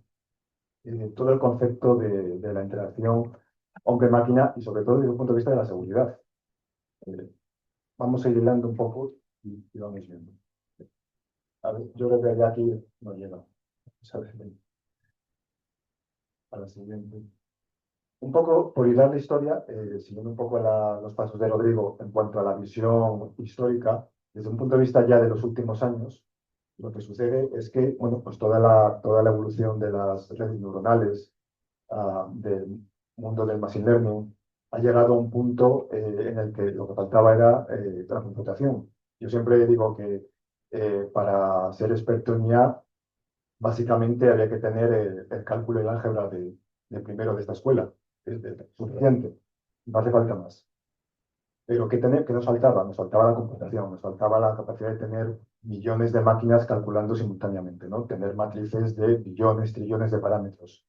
todo el concepto de la interacción hombre-máquina y sobre todo desde un punto de vista de la seguridad. Vamos a ir hilando un poco y vamos viendo. A ver, yo creo que ya aquí no llega. A la siguiente. Un poco, por hilar la historia, siguiendo un poco los pasos de Rodrigo en cuanto a la visión histórica, desde un punto de vista ya de los últimos años, lo que sucede es que, bueno, pues toda la evolución de las redes neuronales, del mundo del machine learning, ha llegado a un punto en el que lo que faltaba era la computación. Yo siempre digo que para ser experto en IA, básicamente había que tener el cálculo y el álgebra de primero de esta escuela. Es suficiente, no hace falta más. Pero ¿qué nos faltaba? Nos faltaba la computación, nos faltaba la capacidad de tener millones de máquinas calculando simultáneamente, ¿no? Tener matrices de billones, trillones de parámetros.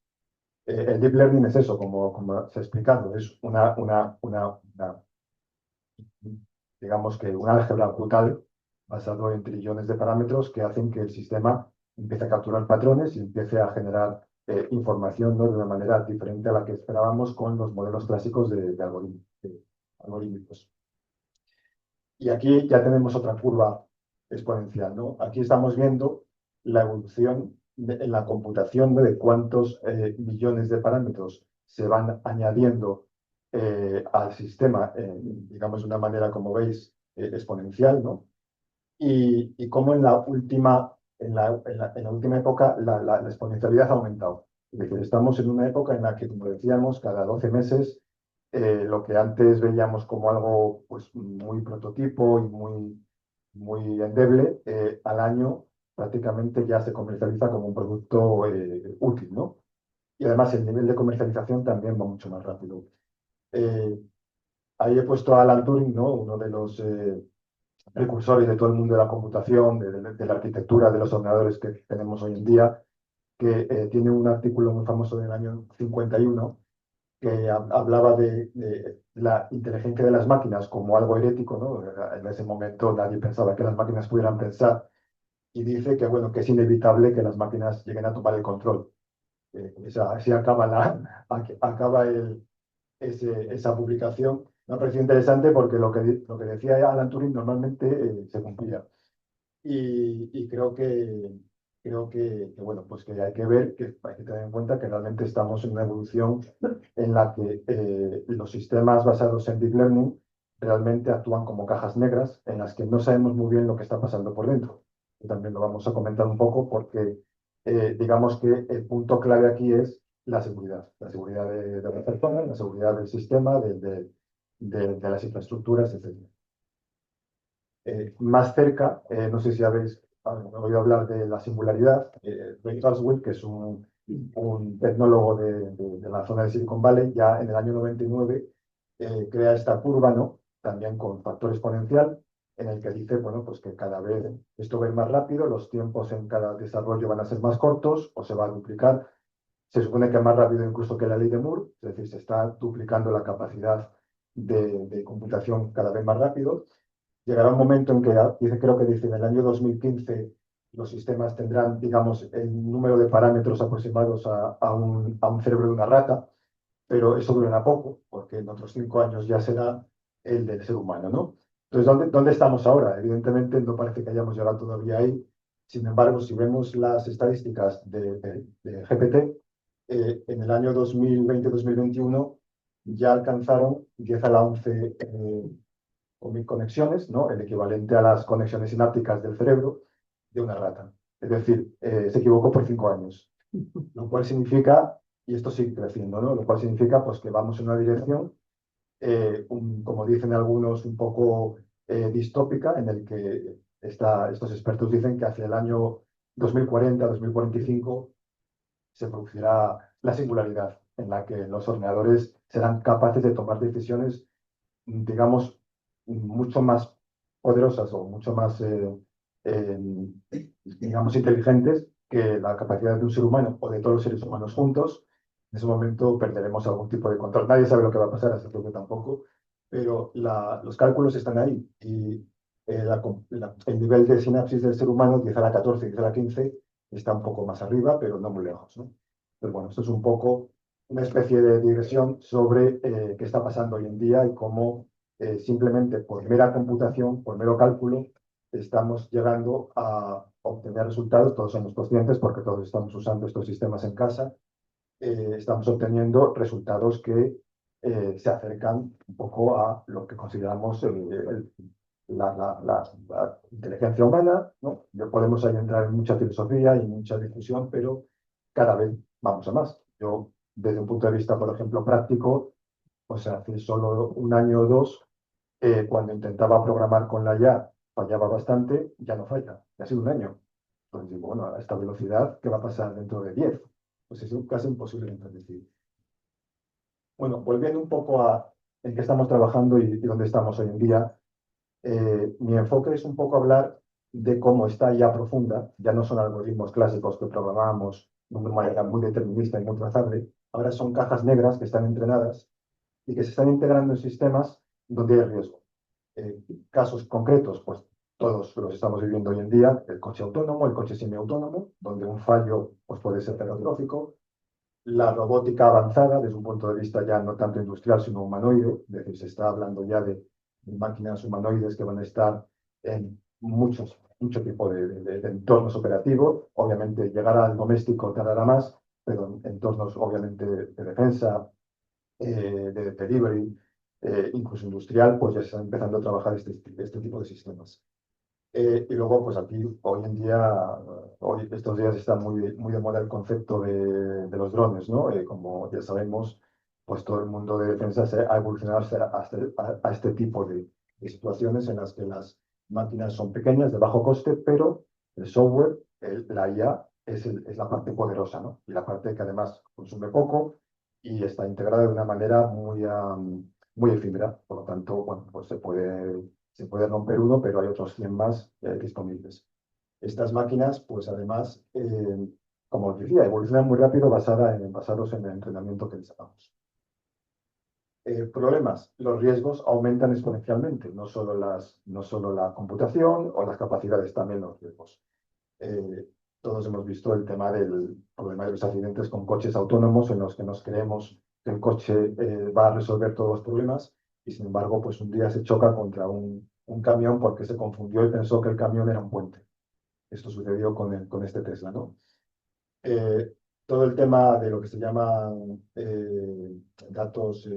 El deep learning es eso, como se ha explicado, es digamos que un álgebra brutal basado en trillones de parámetros que hacen que el sistema empiece a capturar patrones y empiece a generar información, ¿no?, de una manera diferente a la que esperábamos con los modelos clásicos de algorítmicos. Y aquí ya tenemos otra curva exponencial, ¿no? Aquí estamos viendo la evolución en la computación de cuántos millones de parámetros se van añadiendo al sistema, digamos de una manera, como veis, exponencial, ¿no? Y cómo en la última época la exponencialidad ha aumentado. Es decir, estamos en una época en la que, como decíamos, cada 12 meses lo que antes veíamos como algo pues, muy prototipo y muy endeble, al año prácticamente ya se comercializa como un producto útil, ¿no? Y además el nivel de comercialización también va mucho más rápido. Eh, Ahí he puesto a Alan Turing, ¿no? Uno de los precursores de todo el mundo de la computación, de la arquitectura de los ordenadores que tenemos hoy en día, que tiene un artículo muy famoso del año 51 que hablaba de la inteligencia de las máquinas como algo herético, ¿no? En ese momento nadie pensaba que las máquinas pudieran pensar y dice que, bueno, que es inevitable que las máquinas lleguen a tomar el control. Así acaba, acaba esa publicación. Me ha parecido interesante porque lo que decía Alan Turing normalmente se cumplía. Y creo que, bueno, pues que hay que ver, que hay que tener en cuenta que realmente estamos en una evolución en la que los sistemas basados en Deep Learning realmente actúan como cajas negras en las que no sabemos muy bien lo que está pasando por dentro. Y también lo vamos a comentar un poco porque digamos que el punto clave aquí es la seguridad de las personas, la seguridad del sistema, de las infraestructuras, etc. Más cerca, no sé si habéis oído hablar de la singularidad. Ray Kurzweil, que es un tecnólogo de la zona de Silicon Valley, ya en el año 99 crea esta curva, ¿no? También con factor exponencial, en el que dice, bueno, pues que cada vez esto va a ir más rápido, los tiempos en cada desarrollo van a ser más cortos o se va a duplicar. Se supone que más rápido incluso que la ley de Moore, es decir, se está duplicando la capacidad de computación cada vez más rápido. Llegará un momento en que, creo que dice, en el año 2015 los sistemas tendrán, digamos, el número de parámetros aproximados a un cerebro de una rata, pero eso durará poco, porque en otros 5 años ya será el del ser humano, ¿no? Entonces, ¿dónde estamos ahora? Evidentemente no parece que hayamos llegado todavía ahí. Sin embargo, si vemos las estadísticas de GPT, en el año 2020-2021 ya alcanzaron 10 a la 11 conexiones, ¿no? El equivalente a las conexiones sinápticas del cerebro de una rata. Es decir, se equivocó por 5 años, lo cual significa, y esto sigue creciendo, ¿no? Lo cual significa pues, que vamos en una dirección, como dicen algunos, un poco distópica, en el que estos expertos dicen que hacia el año 2040-2045 se producirá la singularidad, en la que los ordenadores serán capaces de tomar decisiones, digamos, mucho más poderosas o mucho más, eh, digamos, inteligentes que la capacidad de un ser humano o de todos los seres humanos juntos. En ese momento perderemos algún tipo de control. Nadie sabe lo que va a pasar, hasta que tampoco, pero los cálculos están ahí y el nivel de sinapsis del ser humano, 10 a la 14, 10 a la 15, está un poco más arriba, pero no muy lejos, ¿no? Pues bueno, esto es un poco una especie de digresión sobre qué está pasando hoy en día y cómo simplemente por mera computación, por mero cálculo, estamos llegando a obtener resultados. Todos somos conscientes porque todos estamos usando estos sistemas en casa. Estamos obteniendo resultados que se acercan un poco a lo que consideramos la inteligencia humana, ¿no? Ya podemos ahí entrar en mucha filosofía y mucha discusión, pero cada vez vamos a más. Yo, desde un punto de vista, por ejemplo, práctico, pues hace solo un año o dos, cuando intentaba programar con la IA, fallaba bastante, ya no falla, ya ha sido un año. Entonces digo, bueno, a esta velocidad, ¿qué va a pasar dentro de 10? Pues es casi imposible de predecir. Bueno, volviendo un poco a en qué estamos trabajando y dónde estamos hoy en día, mi enfoque es un poco hablar de cómo esta IA profunda, ya no son algoritmos clásicos que programábamos de una manera muy determinista y muy trazable, ahora son cajas negras que están entrenadas y que se están integrando en sistemas donde hay riesgo. Casos concretos, pues todos los estamos viviendo hoy en día, el coche autónomo, el coche semiautónomo, donde un fallo pues, puede ser catastrófico, la robótica avanzada desde un punto de vista ya no tanto industrial, sino humanoide, es decir, se está hablando ya de máquinas humanoides que van a estar en mucho tipo de entornos operativos. Obviamente llegar al doméstico tardará más, pero en entornos obviamente de defensa, de delivery, incluso industrial, pues ya se está empezando a trabajar este tipo de sistemas. Y luego, pues aquí, hoy en día, estos días está muy de moda el concepto de los drones, ¿no? Como ya sabemos, pues todo el mundo de defensa ha evolucionado a este tipo de situaciones en las que las máquinas son pequeñas, de bajo coste, pero el software, la IA, es la parte poderosa, ¿no? Y la parte que además consume poco y está integrada de una manera muy efímera. Por lo tanto, bueno, pues se puede romper uno, pero hay otros 100 más disponibles. Estas máquinas, pues además, como os decía, evolucionan muy rápido basados en el entrenamiento que les hagamos. Problemas. Los riesgos aumentan exponencialmente, no solo la computación o las capacidades, también los riesgos. Todos hemos visto el tema del problema de los accidentes con coches autónomos en los que nos creemos que el coche va a resolver todos los problemas y sin embargo pues un día se choca contra un camión porque se confundió y pensó que el camión era un puente. Esto sucedió con este Tesla, ¿no? Todo el tema de lo que se llaman datos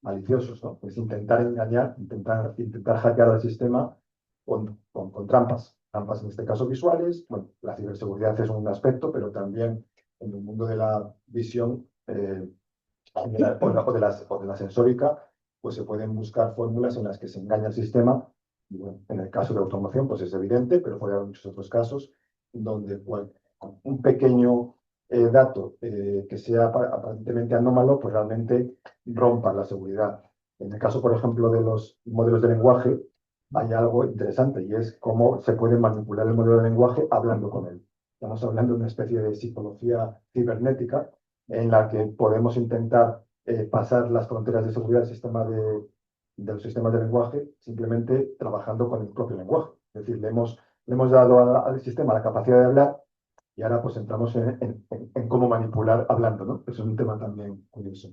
maliciosos, ¿no? Es intentar engañar, intentar hackear el sistema con trampas. Trampas en este caso visuales. Bueno, la ciberseguridad es un aspecto, pero también en el mundo de la visión o de la sensórica, pues se pueden buscar fórmulas en las que se engaña el sistema. Y bueno, en el caso de automoción, pues es evidente, pero puede haber muchos otros casos donde un pequeño dato que sea aparentemente anómalo, pues realmente rompa la seguridad. En el caso, por ejemplo, de los modelos de lenguaje, hay algo interesante y es cómo se puede manipular el modelo de lenguaje hablando con él. Estamos hablando de una especie de psicología cibernética en la que podemos intentar pasar las fronteras de seguridad de los sistemas de lenguaje simplemente trabajando con el propio lenguaje. Es decir, le hemos dado al sistema la capacidad de hablar y ahora pues entramos en cómo manipular hablando, ¿no? Eso es un tema también curioso.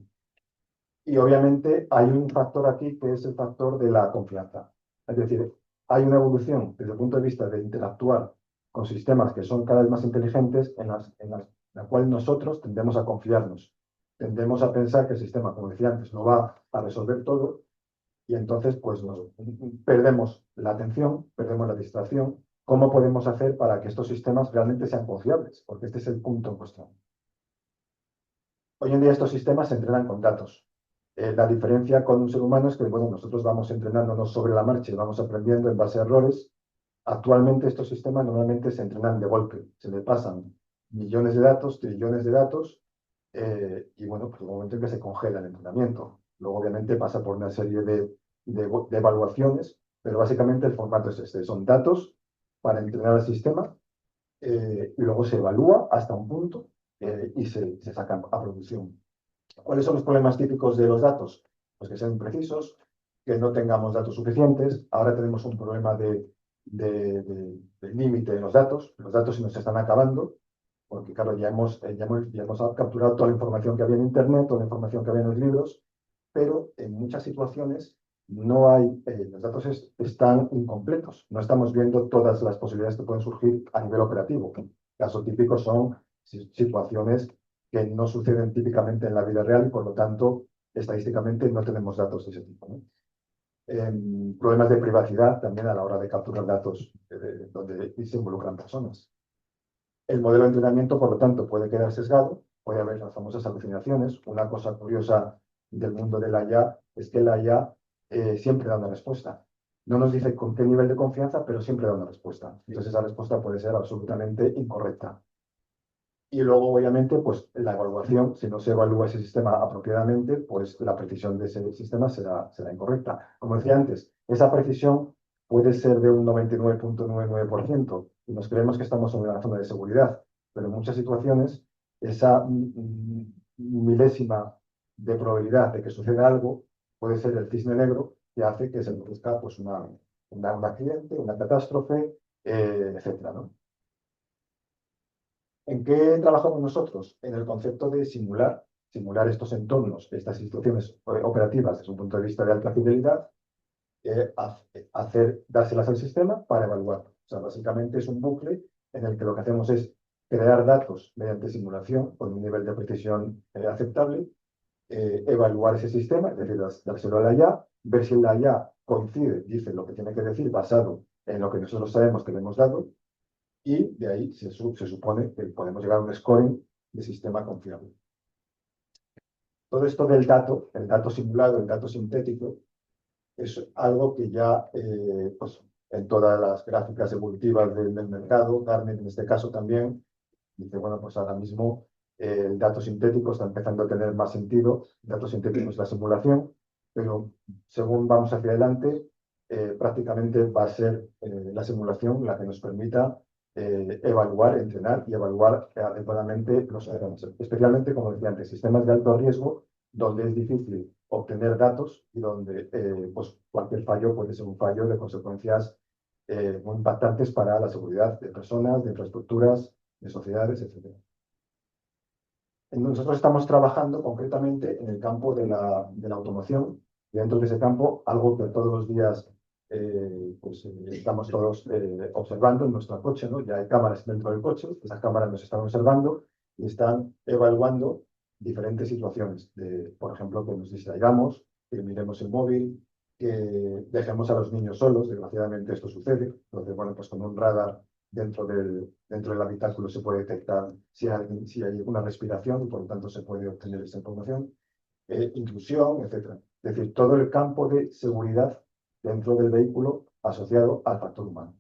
Y obviamente hay un factor aquí que es el factor de la confianza. Es decir, hay una evolución desde el punto de vista de interactuar con sistemas que son cada vez más inteligentes en la cual nosotros tendemos a confiarnos. Tendemos a pensar que el sistema, como decía antes, no va a resolver todo y entonces pues perdemos la atención, perdemos la distracción. ¿Cómo podemos hacer para que estos sistemas realmente sean confiables? Porque este es el punto en cuestión. Hoy en día estos sistemas se entrenan con datos. La diferencia con un ser humano es que, bueno, nosotros vamos entrenándonos sobre la marcha y vamos aprendiendo en base a errores. Actualmente estos sistemas normalmente se entrenan de golpe. Se le pasan millones de datos, trillones de datos, y bueno, pues el momento en que se congela el entrenamiento. Luego, obviamente, pasa por una serie de evaluaciones, pero básicamente el formato es este. Son datos para entrenar el sistema, y luego se evalúa hasta un punto y se saca a producción. ¿Cuáles son los problemas típicos de los datos? Pues que sean imprecisos, que no tengamos datos suficientes. Ahora tenemos un problema de límite en los datos. Los datos se nos están acabando, porque claro, ya hemos capturado toda la información que había en Internet, toda la información que había en los libros, pero en muchas situaciones no hay, los datos están incompletos. No estamos viendo todas las posibilidades que pueden surgir a nivel operativo. Caso típico son situaciones que no suceden típicamente en la vida real y por lo tanto estadísticamente no tenemos datos de ese tipo, ¿no? Problemas de privacidad también a la hora de capturar datos donde se involucran personas. El modelo de entrenamiento, por lo tanto, puede quedar sesgado, puede haber las famosas alucinaciones. Una cosa curiosa del mundo de la IA es que la IA siempre da una respuesta. No nos dice con qué nivel de confianza, pero siempre da una respuesta. Entonces esa respuesta puede ser absolutamente incorrecta. Y luego, obviamente, pues la evaluación, si no se evalúa ese sistema apropiadamente, pues la precisión de ese sistema será incorrecta. Como decía antes, esa precisión puede ser de un 99.99% y nos creemos que estamos en una zona de seguridad, pero en muchas situaciones esa milésima de probabilidad de que suceda algo puede ser el cisne negro que hace que se produzca pues, un accidente, una catástrofe, etcétera, ¿no? ¿En qué trabajamos nosotros? En el concepto de simular estos entornos, estas situaciones operativas desde un punto de vista de alta fidelidad, dárselas al sistema para evaluarlo. O sea, básicamente es un bucle en el que lo que hacemos es crear datos mediante simulación con un nivel de precisión aceptable, evaluar ese sistema, es decir, dárselo a la IA, ver si la IA coincide, dice lo que tiene que decir basado en lo que nosotros sabemos que le hemos dado, y de ahí se supone que podemos llegar a un scoring de sistema confiable. todo esto del dato, el dato simulado, el dato sintético, es algo que ya, pues, en todas las gráficas evolutivas del mercado, Gartner en este caso también, dice, bueno, pues ahora mismo el dato sintético está empezando a tener más sentido. El dato sintético es la simulación, pero según vamos hacia adelante, prácticamente va a ser la simulación la que nos permita evaluar, entrenar y evaluar adecuadamente los sistemas. Especialmente, como decía antes, sistemas de alto riesgo, donde es difícil obtener datos y donde pues cualquier fallo puede ser un fallo de consecuencias muy impactantes para la seguridad de personas, de infraestructuras, de sociedades, etc. Nosotros estamos trabajando concretamente en el campo de la automoción, y dentro de ese campo, algo que todos los días pues, estamos todos observando en nuestro coche, ¿no? Ya hay cámaras dentro del coche, esas cámaras nos están observando y están evaluando diferentes situaciones, por ejemplo, que nos distraigamos, que miremos el móvil, que dejemos a los niños solos, desgraciadamente esto sucede, entonces, bueno, pues con un radar dentro del habitáculo se puede detectar si hay una respiración y por lo tanto se puede obtener esa información, inclusión, etc. Es decir, todo el campo de seguridad dentro del vehículo asociado al factor humano.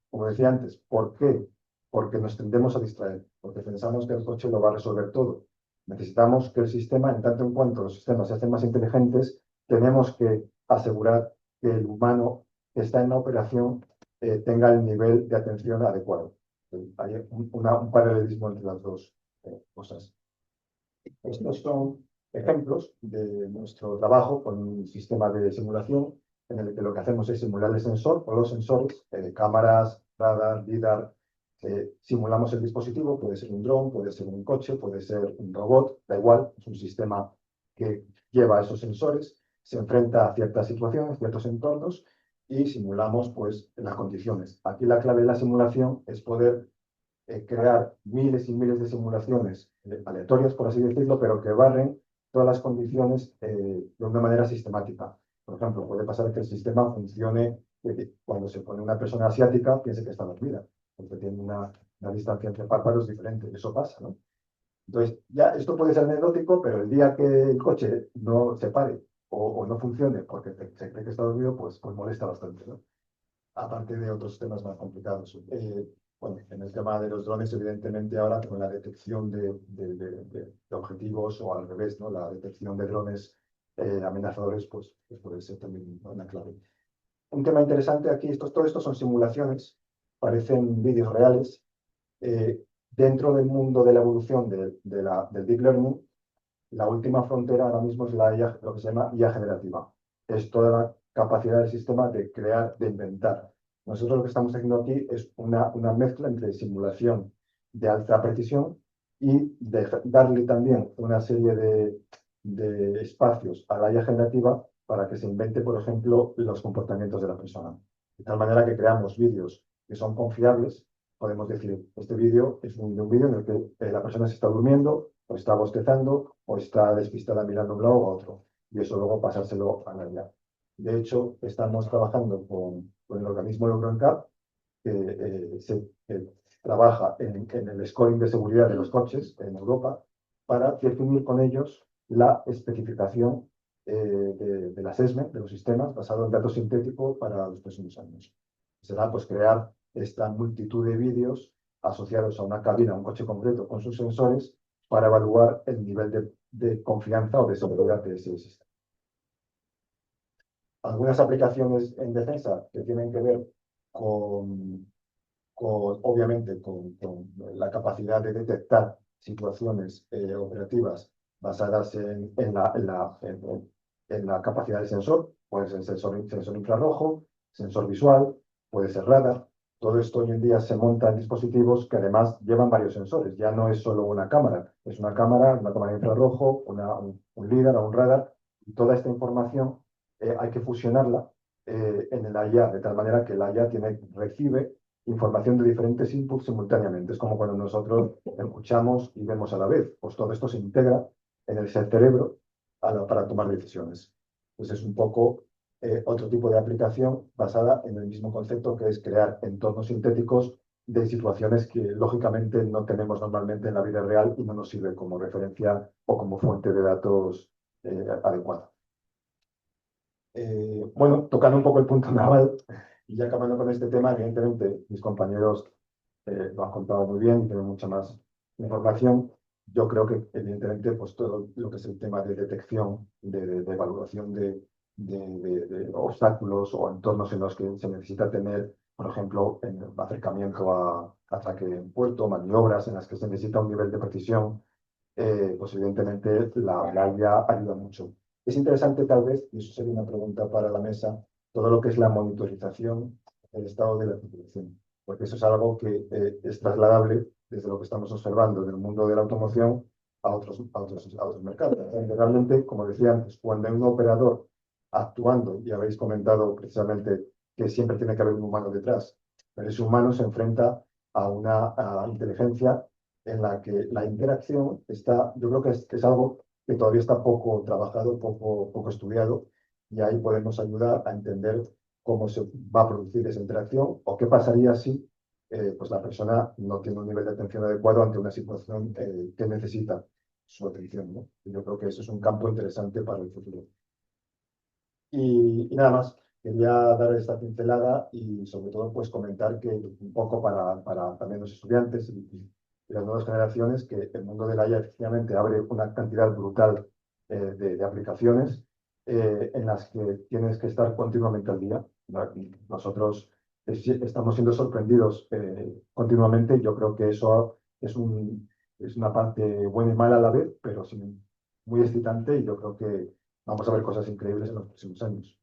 Como decía antes, ¿por qué? Porque nos tendemos a distraer, porque pensamos que el coche lo va a resolver todo. Necesitamos que el sistema, en tanto en cuanto los sistemas se hacen más inteligentes, tenemos que asegurar que el humano que está en la operación tenga el nivel de atención adecuado. Hay un paralelismo entre las dos cosas. Estos son ejemplos de nuestro trabajo con un sistema de simulación en el que lo que hacemos es simular el sensor o los sensores, cámaras, radar, lidar. Simulamos el dispositivo, puede ser un dron, puede ser un coche, puede ser un robot, da igual, es un sistema que lleva esos sensores, se enfrenta a ciertas situaciones, ciertos entornos y simulamos pues las condiciones. Aquí la clave de la simulación es poder crear miles y miles de simulaciones aleatorias, por así decirlo, pero que barren todas las condiciones de una manera sistemática. Por ejemplo, puede pasar que el sistema funcione cuando se pone una persona asiática, piense que está dormida, porque tiene una distancia entre párpados diferente. Eso pasa, ¿no? Entonces, ya esto puede ser anecdótico, pero el día que el coche no se pare o no funcione porque se cree que está dormido, pues molesta bastante, ¿no? Aparte de otros temas más complicados. Bueno, en el tema de los drones, evidentemente ahora con la detección de objetivos o al revés, ¿no? La detección de drones amenazadores, pues puede ser también una clave. Un tema interesante aquí, todo esto son simulaciones, parecen vídeos reales. Dentro del mundo de la evolución del Deep Learning, la última frontera ahora mismo es la IA, lo que se llama IA generativa. Es toda la capacidad del sistema de crear, de inventar. Nosotros lo que estamos haciendo aquí es una mezcla entre simulación de alta precisión y darle también una serie de espacios a la IA generativa para que se invente, por ejemplo, los comportamientos de la persona. De tal manera que creamos vídeos que son confiables. Podemos decir, este vídeo es un vídeo en el que la persona se está durmiendo, o está bostezando, o está despistada mirando un lado o a otro. Y eso luego pasárselo a la IA. De hecho, estamos trabajando con el organismo EuroNCAP, que trabaja en el scoring de seguridad de los coches en Europa, para definir con ellos la especificación del assessment de los sistemas basado en datos sintéticos para los próximos años. Será pues crear esta multitud de vídeos asociados a una cabina, a un coche concreto con sus sensores para evaluar el nivel de confianza o de seguridad de ese sistema. Algunas aplicaciones en defensa que tienen que ver obviamente, con la capacidad de detectar situaciones operativas basadas en la capacidad del sensor, puede ser sensor infrarrojo, sensor visual, puede ser radar. Todo esto hoy en día se monta en dispositivos que además llevan varios sensores. Ya no es solo una cámara, es una cámara infrarrojo, un lidar o un radar. Y toda esta información hay que fusionarla en la IA, de tal manera que la IA recibe información de diferentes inputs simultáneamente. Es como cuando nosotros escuchamos y vemos a la vez. Pues todo esto se integra en el cerebro para tomar decisiones. Pues es un poco otro tipo de aplicación basada en el mismo concepto, que es crear entornos sintéticos de situaciones que lógicamente no tenemos normalmente en la vida real y no nos sirve como referencia o como fuente de datos adecuada. Bueno, tocando un poco el punto naval y ya acabando con este tema, evidentemente mis compañeros lo han contado muy bien, tienen mucha más información. Yo creo que evidentemente pues todo lo que es el tema de detección, de evaluación de obstáculos o entornos en los que se necesita tener, por ejemplo, en el acercamiento a ataque en puerto, maniobras en las que se necesita un nivel de precisión, pues evidentemente la IA ayuda mucho. Es interesante tal vez, y eso sería una pregunta para la mesa, todo lo que es la monitorización del estado de la tripulación, porque eso es algo que es trasladable desde lo que estamos observando del mundo de la automoción a otros mercados. Realmente, como decía antes, cuando hay un operador actuando, y habéis comentado precisamente que siempre tiene que haber un humano detrás, pero ese humano se enfrenta a una inteligencia en la que la interacción está, yo creo que es algo que todavía está poco trabajado, poco estudiado, y ahí podemos ayudar a entender cómo se va a producir esa interacción o qué pasaría si pues la persona no tiene un nivel de atención adecuado ante una situación que necesita su atención, ¿no? Y yo creo que eso es un campo interesante para el futuro. Y nada más, quería dar esta pincelada y sobre todo pues comentar que un poco para también los estudiantes y las nuevas generaciones, que el mundo de la IA efectivamente abre una cantidad brutal de aplicaciones en las que tienes que estar continuamente al día. Nosotros estamos siendo sorprendidos continuamente. Yo creo que eso es una parte buena y mala a la vez, pero sí, muy excitante, y yo creo que vamos a ver cosas increíbles en los próximos años.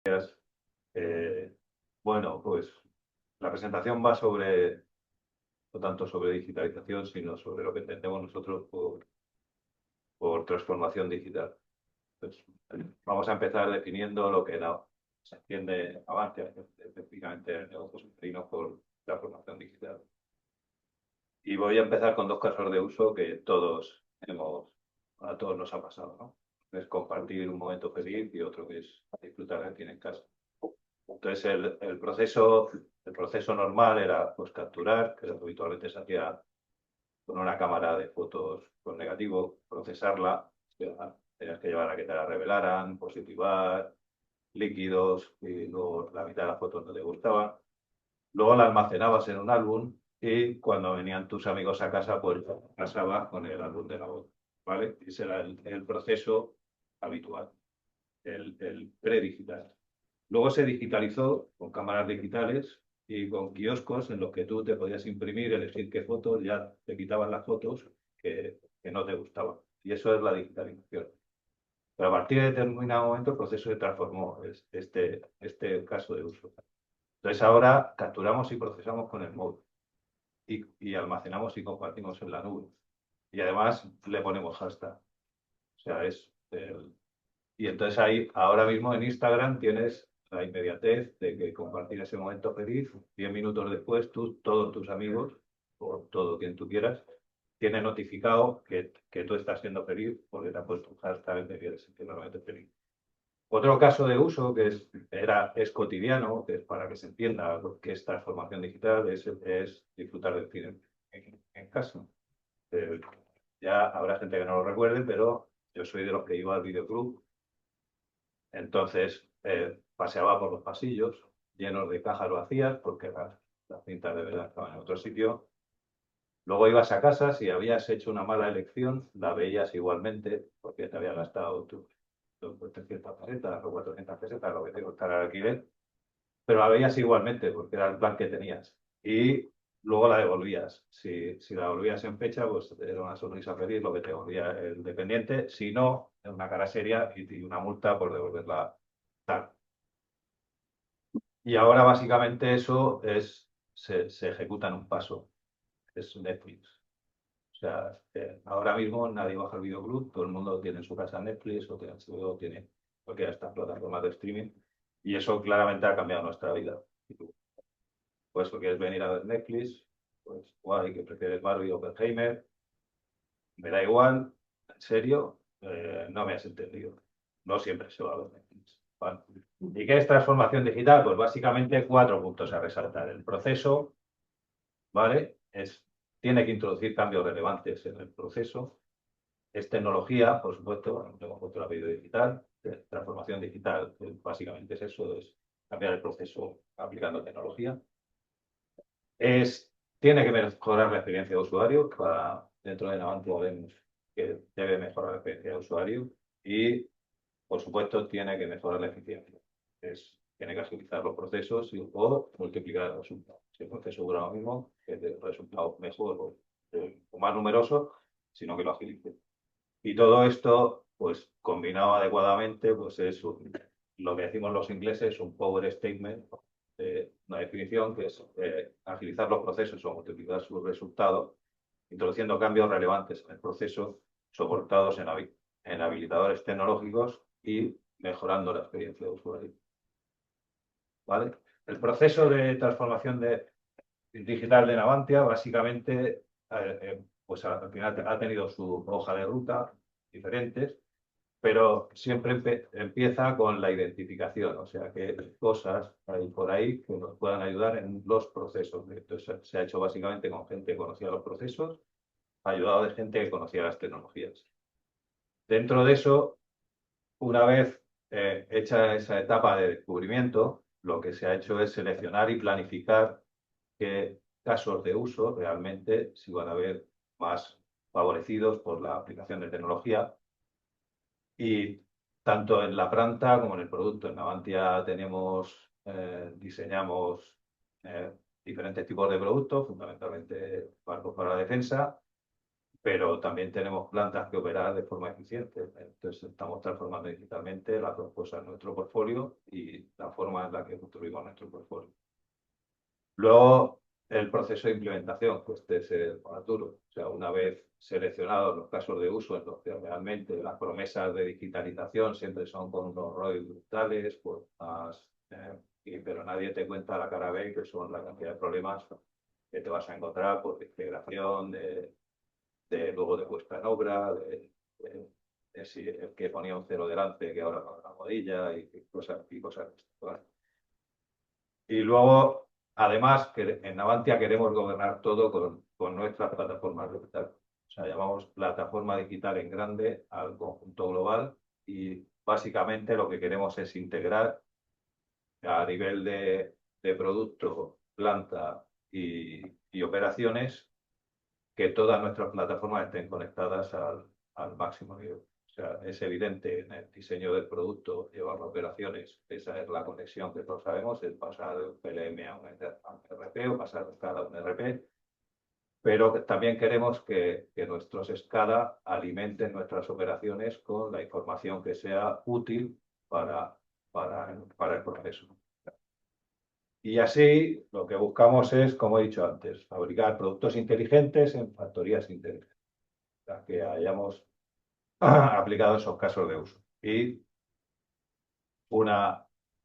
Gracias. Bueno, pues la presentación va sobre, no tanto sobre digitalización, sino sobre lo que entendemos nosotros por transformación digital. Pues, vamos a empezar definiendo lo que se entiende avance específicamente en negocios submarinos por transformación digital. Y voy a empezar con dos casos de uso que a todos nos ha pasado, ¿no? Es compartir un momento feliz y otro que es disfrutar de cine en casa. Entonces el proceso normal era pues capturar, que habitualmente se hacía con una cámara de fotos con negativo, procesarla, tenías que llevar a que te la revelaran, positivar, líquidos, y luego la mitad de las fotos no te gustaban. Luego la almacenabas en un álbum y cuando venían tus amigos a casa, pues pasabas con el álbum de la voz, ¿vale? Ese era el proceso habitual, el predigital. Luego se digitalizó con cámaras digitales y con kioscos en los que tú te podías imprimir, elegir qué fotos, ya te quitaban las fotos que no te gustaban. Y eso es la digitalización. Pero a partir de determinado momento el proceso se transformó, este caso de uso. Entonces ahora capturamos y procesamos con el móvil y almacenamos y compartimos en la nube. Y además le ponemos hashtag. O sea, y entonces ahí, ahora mismo en Instagram tienes la inmediatez de que compartir ese momento feliz, 10 minutos después, todos tus amigos, o todo quien tú quieras, tiene notificado que tú estás siendo feliz porque te has puesto un hashtag de que eres sinceramente feliz. Otro caso de uso que es cotidiano, que es para que se entienda lo que es transformación digital, es disfrutar del cine en casa. Ya habrá gente que no lo recuerde, pero yo soy de los que iba al videoclub. Entonces paseaba por los pasillos llenos de cajas vacías porque las cintas de verdad estaban en otro sitio. Luego ibas a casa, si habías hecho una mala elección, la veías igualmente porque te había gastado tus 300 pesetas o 400 pesetas, lo que te costara el alquiler, pero la veías igualmente porque era el plan que tenías. Y luego la devolvías. Si la devolvías en fecha, pues era una sonrisa feliz lo que te devolvía el dependiente. Si no, era una cara seria y una multa por devolverla tal. Y ahora básicamente eso se ejecuta en un paso. Es Netflix. O sea, ahora mismo nadie baja el videoclub, todo el mundo tiene en su casa Netflix o tiene HBO, tiene cualquiera de estas plataformas de streaming, y eso claramente ha cambiado nuestra vida. Pues si quieres venir a ver Netflix, pues guay, que prefieres Barbie o Oppenheimer, me da igual, en serio, no me has entendido. No siempre se va a ver. Vale. ¿Y qué es transformación digital? Pues básicamente 4 puntos a resaltar. El proceso, ¿vale? Tiene que introducir cambios relevantes en el proceso. Es tecnología, por supuesto, tenemos puesto el apellido digital. Transformación digital, básicamente es eso, es cambiar el proceso aplicando tecnología. Tiene que mejorar la experiencia de usuario. Dentro de Navantia vemos que debe mejorar la experiencia de usuario y, por supuesto, tiene que mejorar la eficiencia. Tiene que agilizar los procesos o multiplicar los resultados. Si el proceso dura lo mismo, que el resultado mejor o más numeroso, sino que lo agilice. Y todo esto, pues combinado adecuadamente, pues es lo que decimos los ingleses, un power statement, una definición que es agilizar los procesos o multiplicar sus resultados, introduciendo cambios relevantes en el proceso, soportados en habilitadores tecnológicos y mejorando la experiencia de usuario. ¿Vale? El proceso de transformación digital de Navantia, básicamente, pues al final ha tenido su hoja de ruta diferentes, pero siempre empieza con la identificación, o sea, que cosas hay por ahí que nos puedan ayudar en los procesos. Entonces, se ha hecho básicamente con gente que conocía los procesos, ayudado de gente que conocía las tecnologías. Dentro de eso, una vez hecha esa etapa de descubrimiento, lo que se ha hecho es seleccionar y planificar qué casos de uso realmente se van a ver más favorecidos por la aplicación de tecnología. Y tanto en la planta como en el producto. En Navantia diseñamos diferentes tipos de productos, fundamentalmente barcos para la defensa, pero también tenemos plantas que operan de forma eficiente. Entonces estamos transformando digitalmente las dos cosas en nuestro portfolio y la forma en la que construimos nuestro portfolio. Luego, el proceso de implementación, pues este es el más duro. O sea, una vez seleccionados los casos de uso en los que realmente las promesas de digitalización siempre son con unos ROI brutales, pues pero nadie te cuenta la cara B, que son la cantidad de problemas que te vas a encontrar por integración, luego de puesta en obra, de si el que ponía un cero delante, que ahora pone una rodilla y cosas de esto, ¿vale? Y luego, además, que en Navantia queremos gobernar todo con nuestras plataformas digitales. O sea, llamamos plataforma digital en grande al conjunto global y básicamente lo que queremos es integrar a nivel de producto, planta y operaciones, que todas nuestras plataformas estén conectadas al máximo nivel. O sea, es evidente en el diseño del producto, llevar las operaciones, esa es la conexión que todos sabemos, es pasar de un PLM a un ERP o pasar de SCADA a un ERP, pero también queremos que nuestros SCADA alimenten nuestras operaciones con la información que sea útil para el proceso. Y así lo que buscamos es, como he dicho antes, fabricar productos inteligentes en factorías inteligentes, para que hayamos aplicado esos casos de uso. Y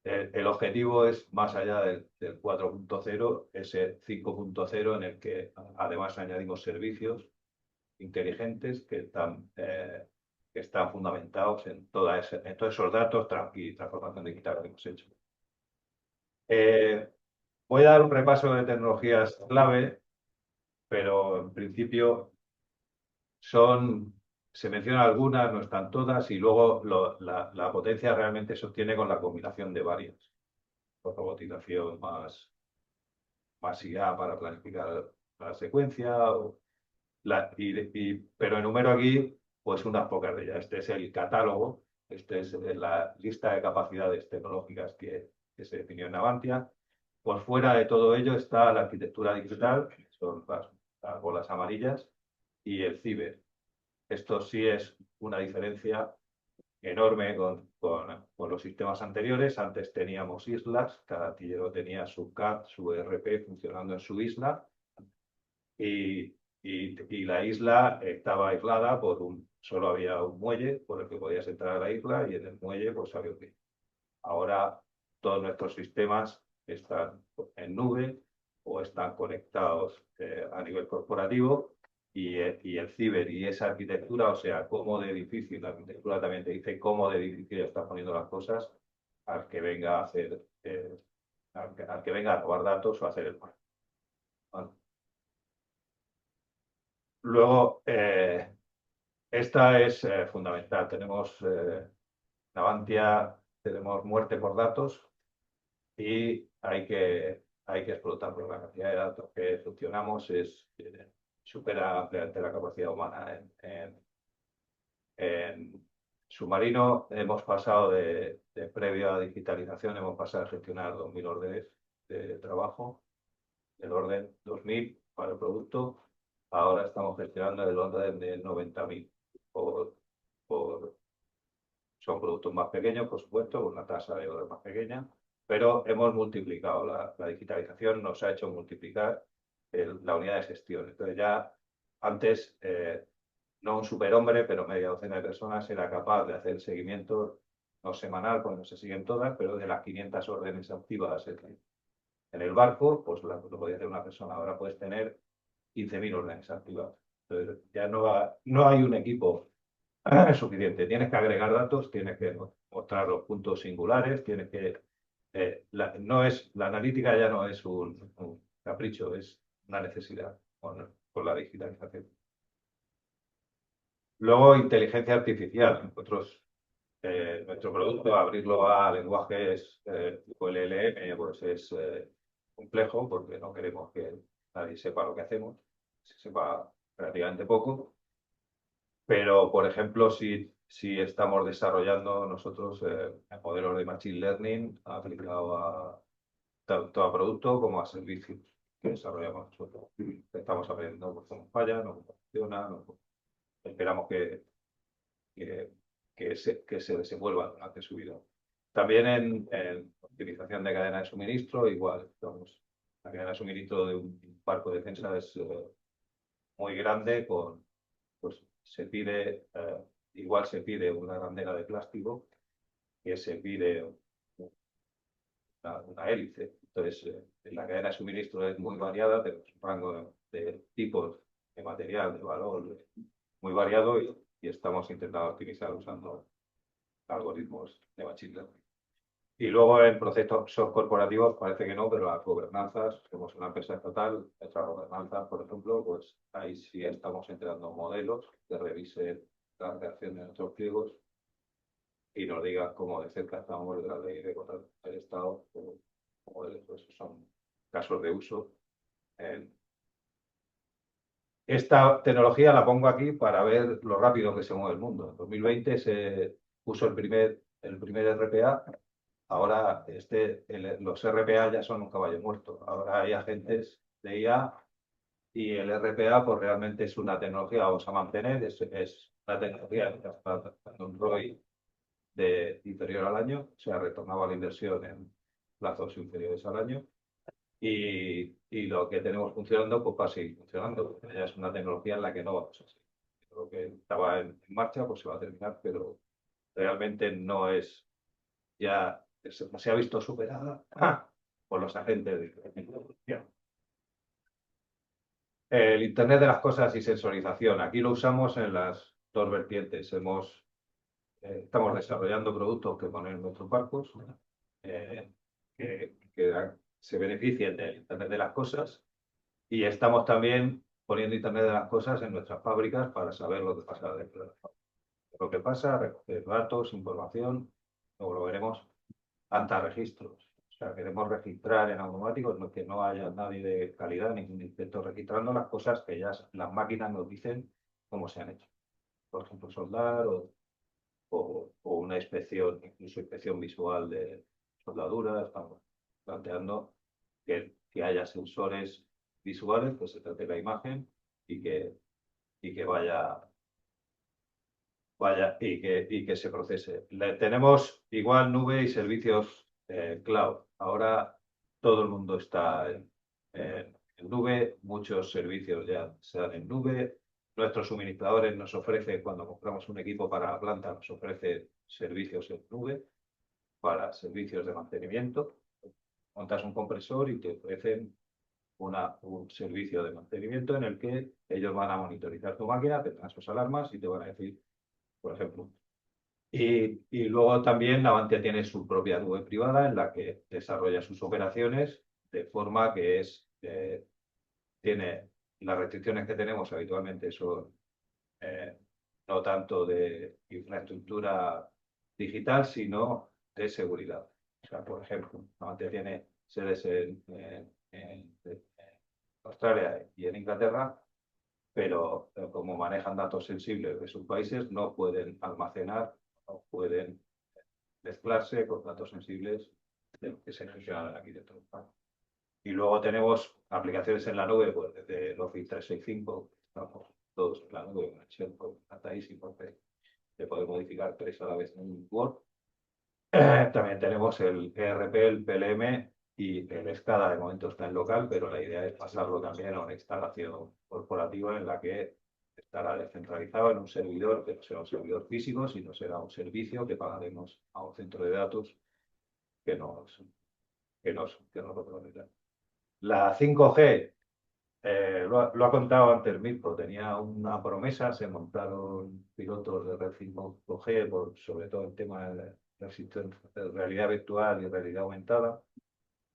el objetivo es, más allá del 4.0, ese 5.0 en el que además añadimos servicios inteligentes que están fundamentados en todos esos datos y transformación digital que hemos hecho. Voy a dar un repaso de tecnologías clave, pero en principio se mencionan algunas, no están todas, y luego la potencia realmente se obtiene con la combinación de varias. Por robotización más IA para planificar la secuencia, pero enumero aquí pues unas pocas de ellas. Este es el catálogo, este es la lista de capacidades tecnológicas que se definió en Navantia. Por fuera de todo ello está la arquitectura digital, que son las bolas amarillas, y el ciber. Esto sí es una diferencia enorme con los sistemas anteriores. Antes teníamos islas, cada artillero tenía su CAD, su ERP funcionando en su isla, y la isla estaba aislada solo había un muelle por el que podías entrar a la isla, y en el muelle pues había un río. Ahora todos nuestros sistemas están en nube o están conectados a nivel corporativo, y el ciber y esa arquitectura, o sea, cómo de difícil, la arquitectura también te dice cómo de difícil está poniendo las cosas al que venga a hacer, al que venga a robar datos o a hacer el mal. ¿Vale? Luego, esta es fundamental. Tenemos Navantia, tenemos muerte por datos y hay que explotarlo. La cantidad de datos que funcionamos supera ampliamente la capacidad humana. En Submarino hemos pasado de previo a digitalización, hemos pasado a gestionar 2.000 órdenes de trabajo, el orden 2.000 para el producto. Ahora estamos gestionando el orden de 90.000 son productos más pequeños, por supuesto, con una tasa de orden más pequeña, pero hemos multiplicado. La digitalización nos ha hecho multiplicar la unidad de gestión. Entonces ya antes, no un superhombre, pero media docena de personas era capaz de hacer el seguimiento, no semanal, porque no se siguen todas, pero de las 500 órdenes activas en el barco, pues lo podía hacer una persona. Ahora puedes tener 15.000 órdenes activas. Entonces ya no hay un equipo es suficiente. Tienes que agregar datos, tienes que mostrar los puntos singulares, tienes que... la analítica ya no es un capricho, es una necesidad con la digitalización. Luego, inteligencia artificial. Nuestro producto, abrirlo a lenguajes tipo LLM, pues es complejo porque no queremos que nadie sepa lo que hacemos, se sepa relativamente poco. Pero, por ejemplo, si estamos desarrollando nosotros modelos de Machine Learning aplicado tanto a producto como a servicios que desarrollamos nosotros. Estamos aprendiendo pues, cómo falla, cómo funciona, esperamos que se desenvuelva durante su vida. También en optimización de cadena de suministro, igual. La cadena de suministro de un barco de defensa es muy grande, pues igual se pide una bandera de plástico que se pide una hélice. Entonces, la cadena de suministro es muy variada, tenemos un rango de tipos de material, de valor muy variado y estamos intentando optimizar usando algoritmos de machine learning. Y luego en procesos corporativos parece que no, pero las gobernanzas, somos una empresa estatal, nuestra gobernanza, por ejemplo, pues ahí sí estamos entregando modelos que revisen la reacción de nuestros pliegos y nos digan cómo de cerca estamos de la ley de control del Estado, como esos son casos de uso. Esta tecnología la pongo aquí para ver lo rápido que se mueve el mundo. En 2020 se puso el primer RPA. Ahora los RPA ya son un caballo muerto. Ahora hay agentes de IA y el RPA pues realmente es una tecnología, vamos a mantener, es una tecnología que está dando un ROI inferior al año, o sea, retornaba la inversión en plazos inferiores al año y lo que tenemos funcionando pues va a seguir funcionando. Ya es una tecnología en la que no vamos a seguir. Lo que estaba en marcha pues se va a terminar, pero realmente no es ya se ha visto superada por los agentes de tecnología. El Internet de las cosas y sensorización. Aquí lo usamos en las dos vertientes. Estamos desarrollando productos que ponen en nuestros barcos que se beneficien del Internet de las cosas y estamos también poniendo Internet de las cosas en nuestras fábricas para saber lo que pasa dentro de la fábrica. Lo que pasa, recoger datos, información, luego lo veremos, hasta registros. O sea, queremos registrar en automático que no haya nadie de calidad, ningún inspector registrando las cosas que ya las máquinas nos dicen cómo se han hecho. Por ejemplo, soldar o una inspección, incluso inspección visual de soldadura. Estamos planteando que haya sensores visuales, que se trate la imagen y que vaya y que se procese. Tenemos igual nube y servicios cloud. Ahora todo el mundo está en nube, muchos servicios ya se dan en nube. Nuestros suministradores nos ofrecen, cuando compramos un equipo para la planta, nos ofrece servicios en nube para servicios de mantenimiento. Montas un compresor y te ofrecen un servicio de mantenimiento en el que ellos van a monitorizar tu máquina, tendrán sus alarmas y te van a decir, por ejemplo. Y luego también Navantia tiene su propia nube privada en la que desarrolla sus operaciones de forma que tiene las restricciones que tenemos habitualmente son no tanto de infraestructura digital, sino de seguridad. O sea, por ejemplo, Navantia tiene sedes en Australia y en Inglaterra, pero como manejan datos sensibles de sus países, no pueden almacenar, no pueden mezclarse con datos sensibles de lo que se gestionan aquí dentro. Y luego tenemos aplicaciones en la nube, pues desde el Office 365, estamos todos en la nube, con el SharePoint, encantadísimo de poder modificar tres a la vez en Word. También tenemos el ERP, el PLM y el SCADA, de momento está en local, pero la idea es pasarlo también a una instalación corporativa en la que estará descentralizado en un servidor, que no será un servidor físico, sino será un servicio que pagaremos a un centro de datos que nos lo proveerá. La 5G, lo ha contado antes Mirko, tenía una promesa, se montaron pilotos de red 5G, sobre todo el tema de realidad virtual y realidad aumentada,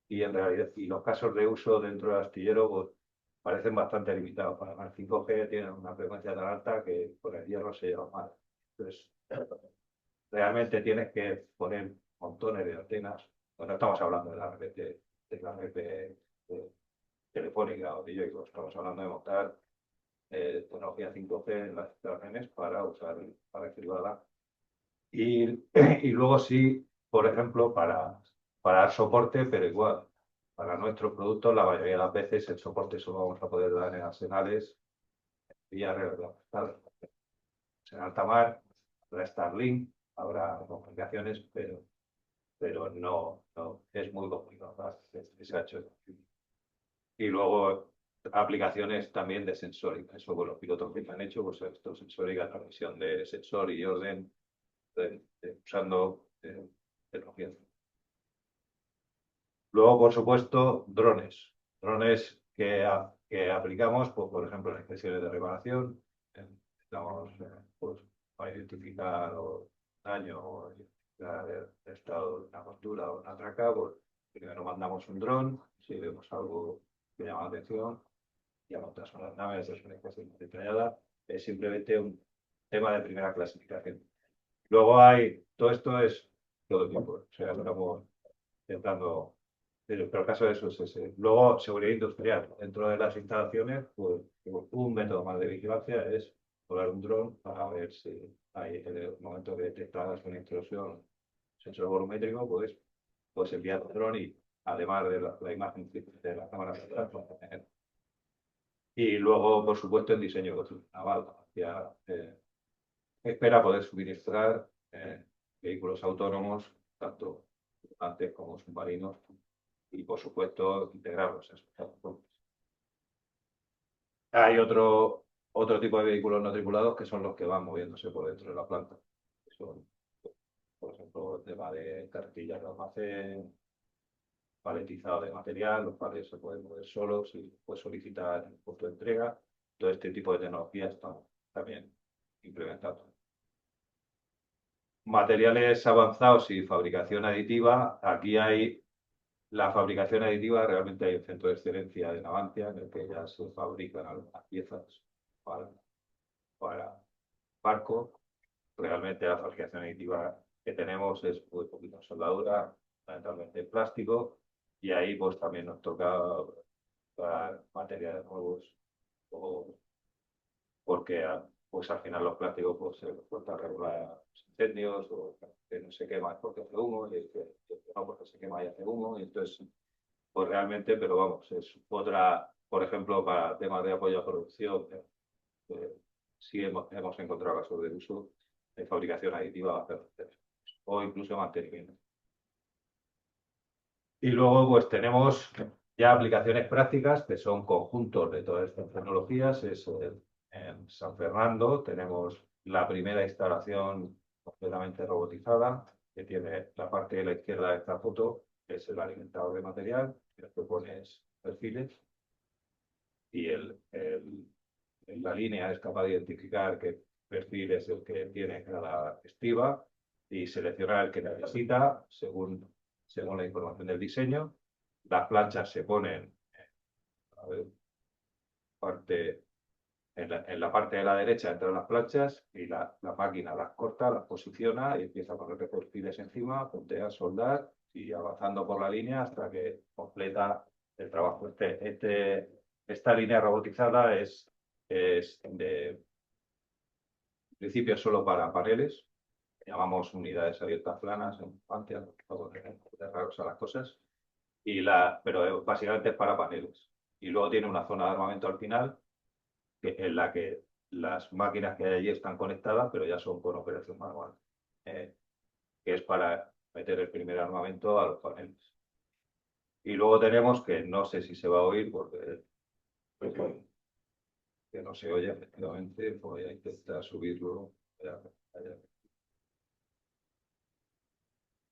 y en realidad y los casos de uso dentro del astillero pues, parecen bastante limitados. Para el 5G tienen una frecuencia tan alta que por el hierro se lleva mal. Entonces, realmente tienes que poner montones de antenas. Bueno, estamos hablando de la red telefónica o de Yoigo, estamos hablando de montar tecnología 5G en las instalaciones para usar para red privada. Y luego sí, por ejemplo, para dar soporte, pero igual, para nuestros productos, la mayoría de las veces el soporte solo vamos a poder dar en arsenales vía red. En alta mar, habrá Starlink, habrá comunicaciones, pero no es muy complicado. Y luego aplicaciones también de sensórica. Eso con los pilotos que han hecho, pues esto sensórica, transmisión de sensor y orden usando tecnología. Luego, por supuesto, drones. Drones que aplicamos, pues, por ejemplo, en inspecciones de reparación. Estamos pues, para identificar daño o identificar el estado de una costura o una traca. Pues, primero mandamos un dron, si vemos algo que llama la atención, ya montas unas naves, es una inspección detallada. Es simplemente un tema de primera clasificación. Luego todo esto es todo el tiempo, o sea, estamos intentando, pero el caso de eso es ese. Luego, seguridad industrial. Dentro de las instalaciones, pues un método más de vigilancia es volar un dron para ver si hay, en el momento que detectas una intrusión, sensor volumétrico, pues enviar un dron y además de la imagen de la cámara central, pues, y luego, por supuesto, el diseño naval. Espera poder suministrar vehículos autónomos, tanto antes como submarinos, y por supuesto integrarlos. Hay otro tipo de vehículos no tripulados que son los que van moviéndose por dentro de la planta. Son, por ejemplo, el tema de carretillas de almacén, paletizado de material, los cuales se pueden mover solos y puedes solicitar el punto de entrega. Todo este tipo de tecnologías estamos también implementando. Materiales avanzados y fabricación aditiva. Aquí hay la fabricación aditiva, realmente hay un centro de excelencia de Navantia en el que ya se fabrican algunas piezas para barco. Realmente la fabricación aditiva que tenemos es muy poquita soldadura, fundamentalmente plástico, y ahí pues también nos toca para materiales nuevos, porque pues al final los plásticos pues, se pueden regular incendios o que no se quema porque hace humo y que no porque se quema y hace humo, y entonces pues realmente, pero vamos, es otra, por ejemplo, para temas de apoyo a producción, sí hemos encontrado casos de uso de fabricación aditiva o incluso mantenimiento. Y luego pues tenemos ya aplicaciones prácticas que son conjuntos de todas estas tecnologías. En San Fernando tenemos la primera instalación completamente robotizada, que tiene la parte de la izquierda de esta foto, que es el alimentador de material, en el que pones perfiles, y la línea es capaz de identificar qué perfil es el que tiene cada estiba y seleccionar el que necesita según la información del diseño. Las planchas se ponen a ver, en la parte de la derecha entran las planchas y la máquina las corta, las posiciona y empieza a poner perfiles encima, puntea, soldar y avanzando por la línea hasta que completa el trabajo. Esta línea robotizada es de principio solo para paneles, llamamos unidades abiertas planas, en infancia, de raros a las cosas, pero básicamente es para paneles. Y luego tiene una zona de armamento al final, en la que las máquinas que hay allí están conectadas, pero ya son con operación manual, que es para meter el primer armamento a los paneles. Y luego tenemos que no sé si se va a oír porque que no se oye efectivamente, voy a intentar subirlo.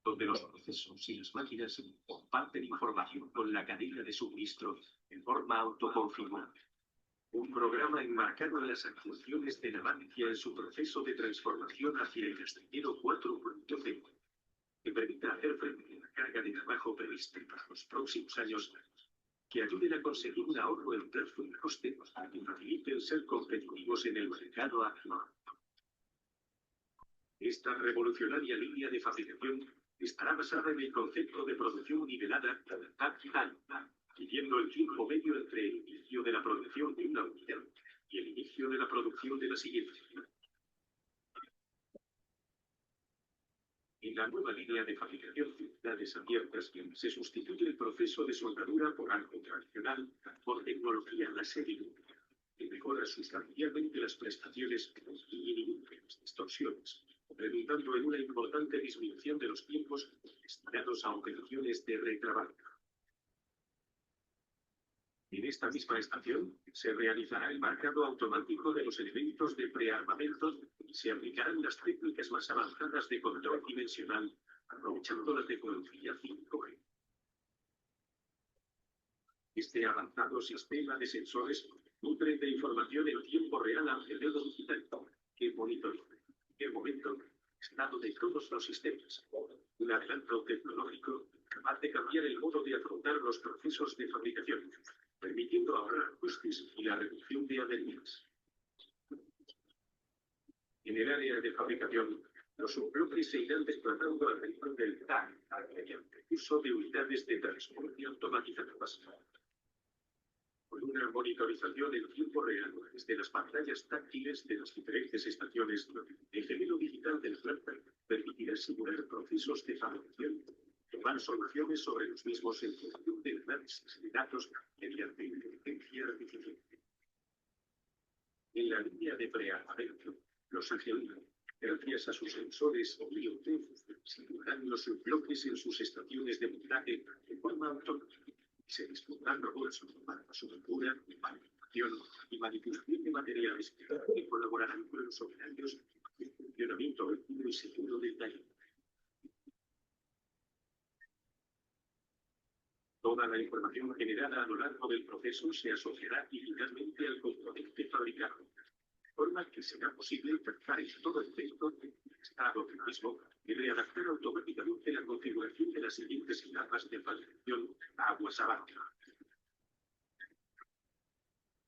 Donde los procesos y las máquinas comparten información con la cadena de suministro en forma autoconfirmable. Un programa enmarcado en las actuaciones de Navantia en su proceso de transformación hacia el astillero 4.0, que permita hacer frente a la carga de trabajo prevista para los próximos años, que ayuden a conseguir un ahorro en plazo y coste y faciliten ser competitivos en el mercado actual. Esta revolucionaria línea de fabricación estará basada en el concepto de producción nivelada siguiendo el tiempo medio entre el inicio de la producción de una unidad y el inicio de la producción de la siguiente. En la nueva línea de fabricación de unidades abiertas se sustituye el proceso de soldadura por algo tradicional por tecnología láser que mejora sustancialmente las prestaciones y disminuye las distorsiones, redundando en una importante disminución de los tiempos destinados a operaciones de retrabajo. En esta misma estación se realizará el marcado automático de los elementos de prearmamento y se aplicarán las técnicas más avanzadas de control dimensional, aprovechando la tecnología 5G. Este avanzado sistema de sensores nutre de información en tiempo real al cerebro digital, que monitoriza en el momento el estado de todos los sistemas. Un adelanto tecnológico capaz de cambiar el modo de afrontar los procesos de fabricación, permitiendo ahorrar costes y la reducción de averías. En el área de fabricación, los subbloques se irán desplazando alrededor del TAC mediante uso de unidades de transporte automatizadas. Con una monitorización en tiempo real desde las pantallas táctiles de las diferentes estaciones, el gemelo digital del planta permitirá simular procesos de fabricación, tomar soluciones sobre los mismos en función del análisis de datos mediante inteligencia artificial. En la línea de prearmamento, los agentes, gracias a sus sensores o IoT, simularán los bloques en sus estaciones de montaje de forma autónoma. Se dispondrán robots para su lectura, manipulación y manipulación de materiales que colaborarán con los operarios en el funcionamiento y seguro del taller. Toda la información generada a lo largo del proceso se asociará digitalmente al componente fabricado, de forma que será posible trazar en todo el texto el estado del mismo y readaptar automáticamente la configuración de las siguientes etapas de fabricación aguas abajo.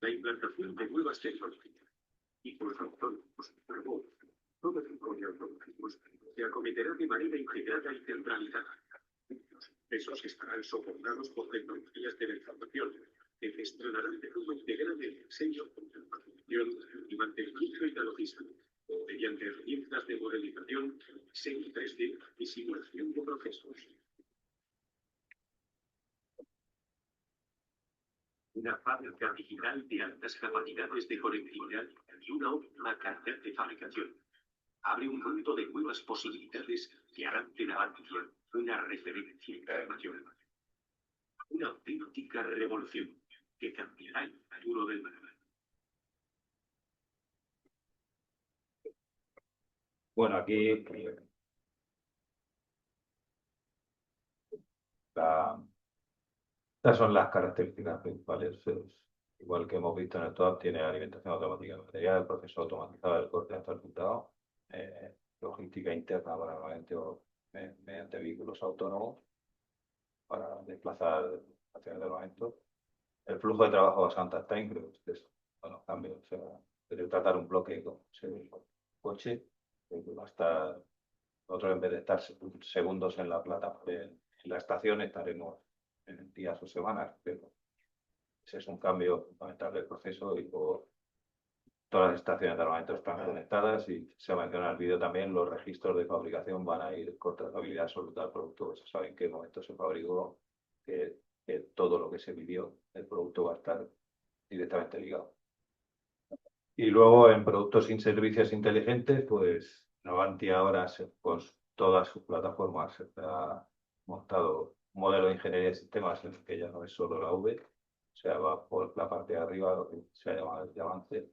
La implantación de nuevas tecnologías y por autónomos robots, todo tipo de automatismos se acometerá de manera integrada y centralizada. Los procesos estarán soportados por tecnologías de información que gestionarán de forma integral el diseño, la producción y mantenimiento y la logística, mediante herramientas de modelización, diseño 3D y simulación de procesos. Una fábrica digital de altas capacidades de conectividad y una óptima calidad de fabricación. Abre un mundo de nuevas posibilidades que harán de Navantia una referencia internacional. Una auténtica revolución que cambiará el futuro del mercado. Bueno, aquí estas son las características principales. igual que hemos visto en el TOAP, tiene alimentación automática de material, proceso automatizado del corte hasta el resultado, logística interna para mediante vehículos autónomos para desplazar estaciones de armamento. El flujo de trabajo basado en time, creo que es bueno, cambio. O sea, de tratar un bloque como un coche, va a estar, nosotros en vez de estar segundos en la en la estación, estaremos en días o semanas, pero ese es un cambio fundamental del proceso y por todas las estaciones de armamento están conectadas y se menciona en el vídeo también, los registros de fabricación van a ir con trazabilidad absoluta del producto, se sabe en qué momento se fabricó, que todo lo que se midió, el producto va a estar directamente ligado. Y luego en productos sin servicios inteligentes, pues Navanti ahora con todas sus plataformas se ha montado un modelo de ingeniería de sistemas en el que ya no es solo la V, o sea, va por la parte de arriba, lo que se llama el avance,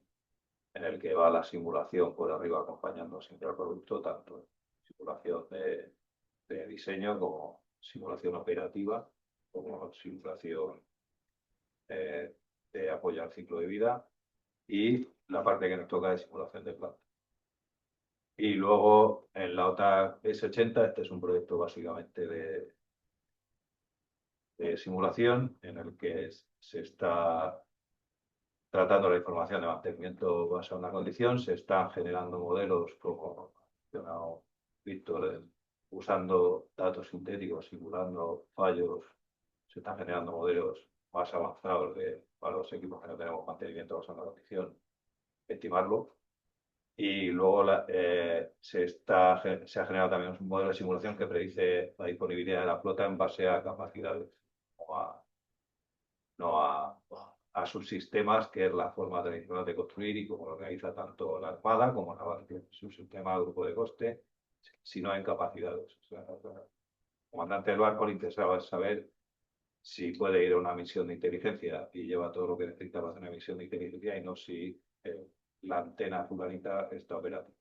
en el que va la simulación por arriba acompañando siempre al producto, tanto simulación de diseño como simulación operativa, como simulación de apoyo al ciclo de vida y la parte que nos toca de simulación de planta. Y luego en la OTA S80, este es un proyecto básicamente de simulación en el que se está tratando la información de mantenimiento basada en una condición, se están generando modelos como ha mencionado Víctor, usando datos sintéticos, simulando fallos, se están generando modelos más avanzados para los equipos que no tenemos mantenimiento basado en una condición, estimarlo. Y luego se ha generado también un modelo de simulación que predice la disponibilidad de la flota en base a capacidades, no a subsistemas, que es la forma tradicional de construir y como lo organiza tanto la Armada como la Naval, subsistema grupo de coste, sino en capacidades. O sea, el comandante del barco le interesaba saber si puede ir a una misión de inteligencia y lleva todo lo que necesita para hacer una misión de inteligencia y no si la antena fulanita está operativa,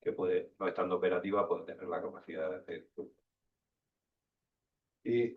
que puede, no estando operativa, puede tener la capacidad de hacer. Y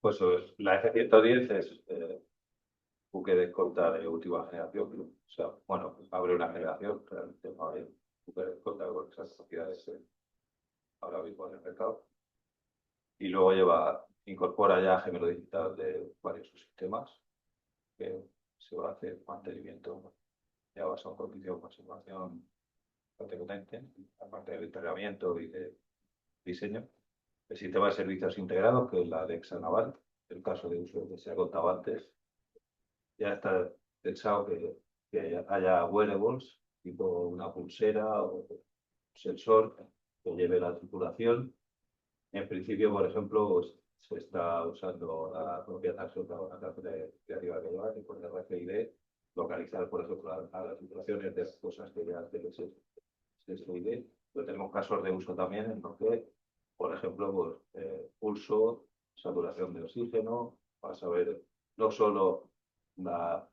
pues la F-110 es buque de escolta de última generación. O sea, bueno, abre una generación, realmente no hay buque de escolta con esas capacidades ahora mismo en el mercado. Y luego incorpora ya gemelo digital de varios subsistemas que se va a hacer mantenimiento ya basado en condición con simulación bastante potente, aparte del entrenamiento y de diseño. El sistema de servicios integrados, que es la Alexa Naval, el caso de uso que se ha contado antes, ya está pensado que haya wearables, tipo una pulsera o un sensor que lleve la tripulación. En principio, por ejemplo, pues, se está usando la propia tarjeta o la tarjeta creativa que lleva, y con RFID localizar, por ejemplo, a las tripulaciones de cosas que ya deben ser RFID. Pero tenemos casos de uso también en los que por ejemplo, pues, pulso, saturación de oxígeno, para saber no solo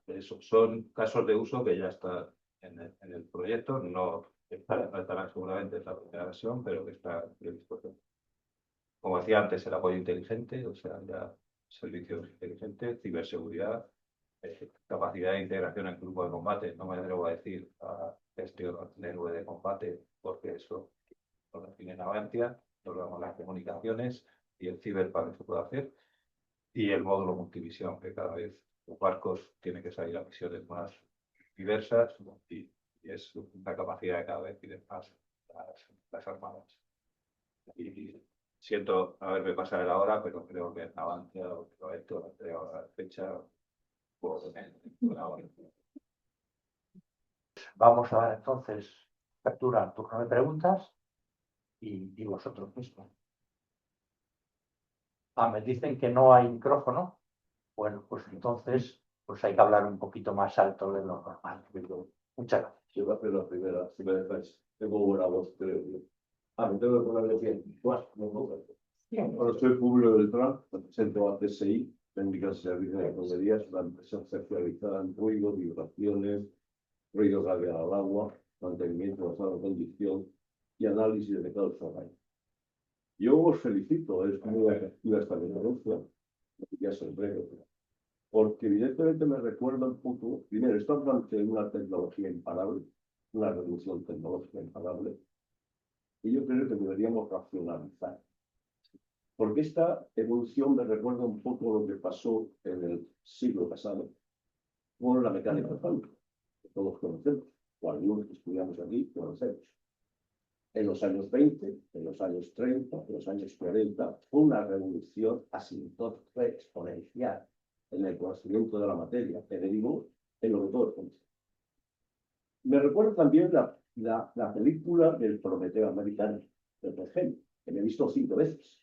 eso, son casos de uso que ya están en el proyecto, no estarán seguramente en la primera versión, pero que están predispuestos. Como decía antes, el apoyo inteligente, o sea, ya servicios inteligentes, ciberseguridad, capacidad de integración en grupo de combate. No me atrevo a decir a gestión de nube de combate, porque eso lo define Navantia, lo las comunicaciones y el ciber para que se pueda hacer. Y el módulo multivisión, que cada vez los barcos tienen que salir a misiones más diversas y es una capacidad que cada vez tienen más las armadas. Y siento haberme pasado la hora, pero creo que Navantia lo ha hecho la fecha por una hora. Vamos a dar entonces apertura al turno de preguntas y vosotros mismos. Me dicen que no hay micrófono. Bueno, pues entonces pues hay que hablar un poquito más alto de lo normal. Muchas gracias. Yo voy a hacer la primera, si me dejáis. Tengo buena voz, creo yo. Me tengo que ponerle bien. Ahora soy Publio Beltrán, represento a TSI, Técnicas y Servicios de Tuberías, una empresa especializada en ruido, vibraciones, ruido radial al agua, mantenimiento basado en condición y análisis de causa raíz. Yo os felicito, es muy efectiva esta conferencia, ya es breve, porque evidentemente me recuerda un poco, primero, estamos ante una tecnología imparable, una revolución tecnológica imparable, y yo creo que deberíamos racionalizar. Porque esta evolución me recuerda un poco lo que pasó en el siglo pasado con la mecánica cuántica, que todos conocemos, o algunos que estudiamos aquí conocemos. En los años 20, en los años 30, en los años 40, fue una revolución asintótica exponencial en el conocimiento de la materia, que derivó en lo que todos conocemos. Me recuerda también la película del Prometeo americano, de Vergen, que me he visto 5 veces,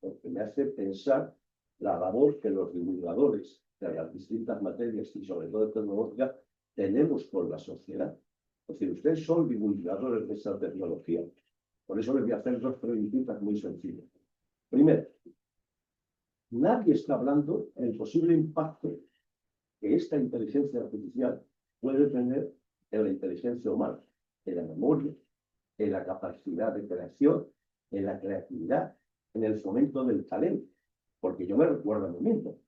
porque me hace pensar la labor que los divulgadores de las distintas materias y sobre todo tecnológicas tenemos con la sociedad. Es decir, ustedes son divulgadores de esa tecnología. Por eso les voy a hacer 2 preguntas muy sencillas. Primero, nadie está hablando del posible impacto que esta inteligencia artificial puede tener en la inteligencia humana, en la memoria, en la capacidad de creación, en la creatividad, en el fomento del talento. Porque yo me recuerdo un momento,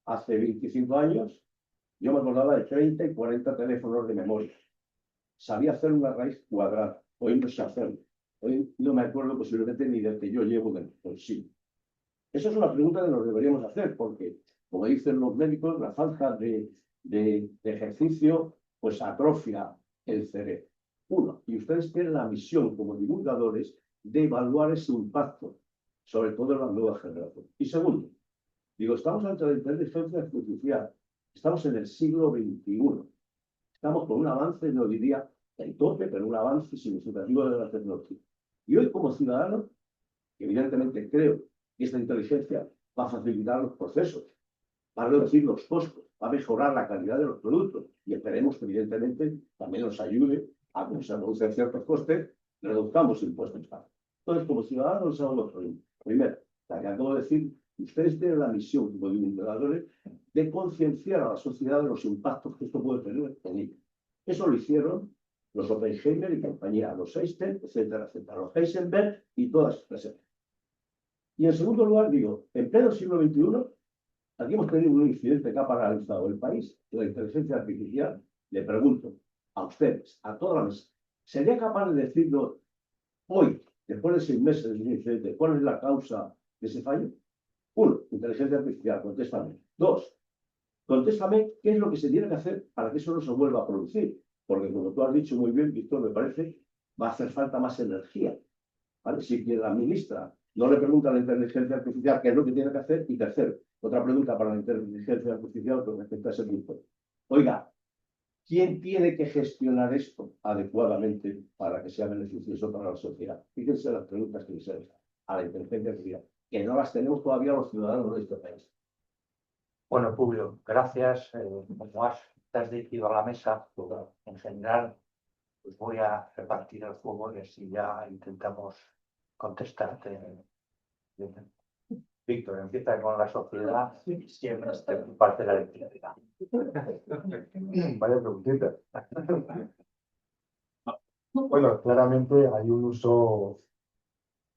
hace 25 años, yo me acordaba de 30 y 40 teléfonos de memoria. Sabía hacer una raíz cuadrada, hoy no sé hacerlo. Hoy no me acuerdo posiblemente ni del que yo llevo del bolsillo. Esa es una pregunta que nos deberíamos hacer, porque, como dicen los médicos, la falta de ejercicio pues atrofia el cerebro. Uno, y ustedes tienen la misión como divulgadores de evaluar ese impacto, sobre todo en las nuevas generaciones. Y segundo, digo, estamos ante la inteligencia artificial, estamos en el siglo XXI, estamos con un avance, no diría en tope, pero un avance significativo de la tecnología. Y hoy como ciudadano, evidentemente creo que esta inteligencia va a facilitar los procesos, va a reducir los costos, va a mejorar la calidad de los productos y esperemos que evidentemente también nos ayude a que se reducen ciertos costes, reduzcamos impuestos. Entonces, como ciudadanos, hago los preguntas. Primero, la que acabo de decir, ustedes tienen la misión como divulgadores de concienciar a la sociedad de los impactos que esto puede tener en ella. Eso lo hicieron los Oppenheimer y compañía, los Einstein, etcétera, etcétera, los Heisenberg y todas estas. Y en segundo lugar, digo, en pleno siglo XXI, aquí hemos tenido un incidente que ha paralizado el país, la inteligencia artificial. Le pregunto a ustedes, a toda la mesa, ¿sería capaz de decirnos hoy, después de 6 meses de incidente, cuál es la causa de ese fallo? 1, inteligencia artificial, contéstame. 2, contéstame qué es lo que se tiene que hacer para que eso no se vuelva a producir. Porque como tú has dicho muy bien, Víctor, me parece, va a hacer falta más energía. ¿Vale? Si la ministra no le pregunta a la inteligencia artificial qué es lo que tiene que hacer. Y tercero, otra pregunta para la inteligencia artificial con respecto a ese punto. Oiga, ¿quién tiene que gestionar esto adecuadamente para que sea beneficioso para la sociedad? Fíjense las preguntas que les hacen a la inteligencia artificial, que no las tenemos todavía los ciudadanos de este país. Bueno, Publio, gracias. Como te has dirigido a la mesa, en general, pues voy a repartir el juego y así ya intentamos contestarte Víctor, empieza con la sociedad y siempre está por parte de la electricidad. Vaya preguntita. Bueno, claramente hay un uso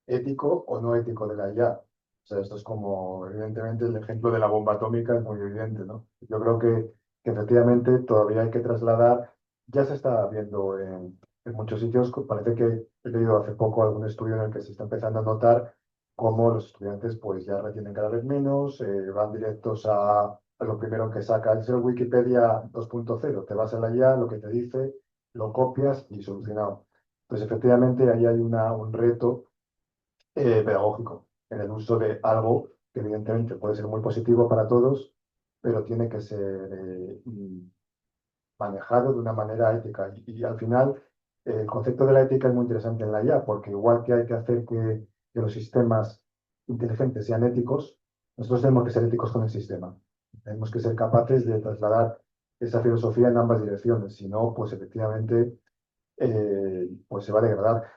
ético o no ético de la IA. O sea, esto es como, evidentemente, el ejemplo de la bomba atómica es muy evidente, ¿no? Yo creo que efectivamente todavía hay que trasladar, ya se está viendo en muchos sitios, parece que he leído hace poco algún estudio en el que se está empezando a notar cómo los estudiantes pues ya retienen cada vez menos, van directos a lo primero que saca, el ser Wikipedia 2.0, te vas a la IA, lo que te dice, lo copias y solucionado. Pues efectivamente ahí hay un reto pedagógico en el uso de algo que evidentemente puede ser muy positivo para todos, pero tiene que ser manejado de una manera ética. Y al final, el concepto de la ética es muy interesante en la IA, porque igual que hay que hacer que los sistemas inteligentes sean éticos, nosotros tenemos que ser éticos con el sistema. Tenemos que ser capaces de trasladar esa filosofía en ambas direcciones, si no, pues efectivamente pues se va a degradar.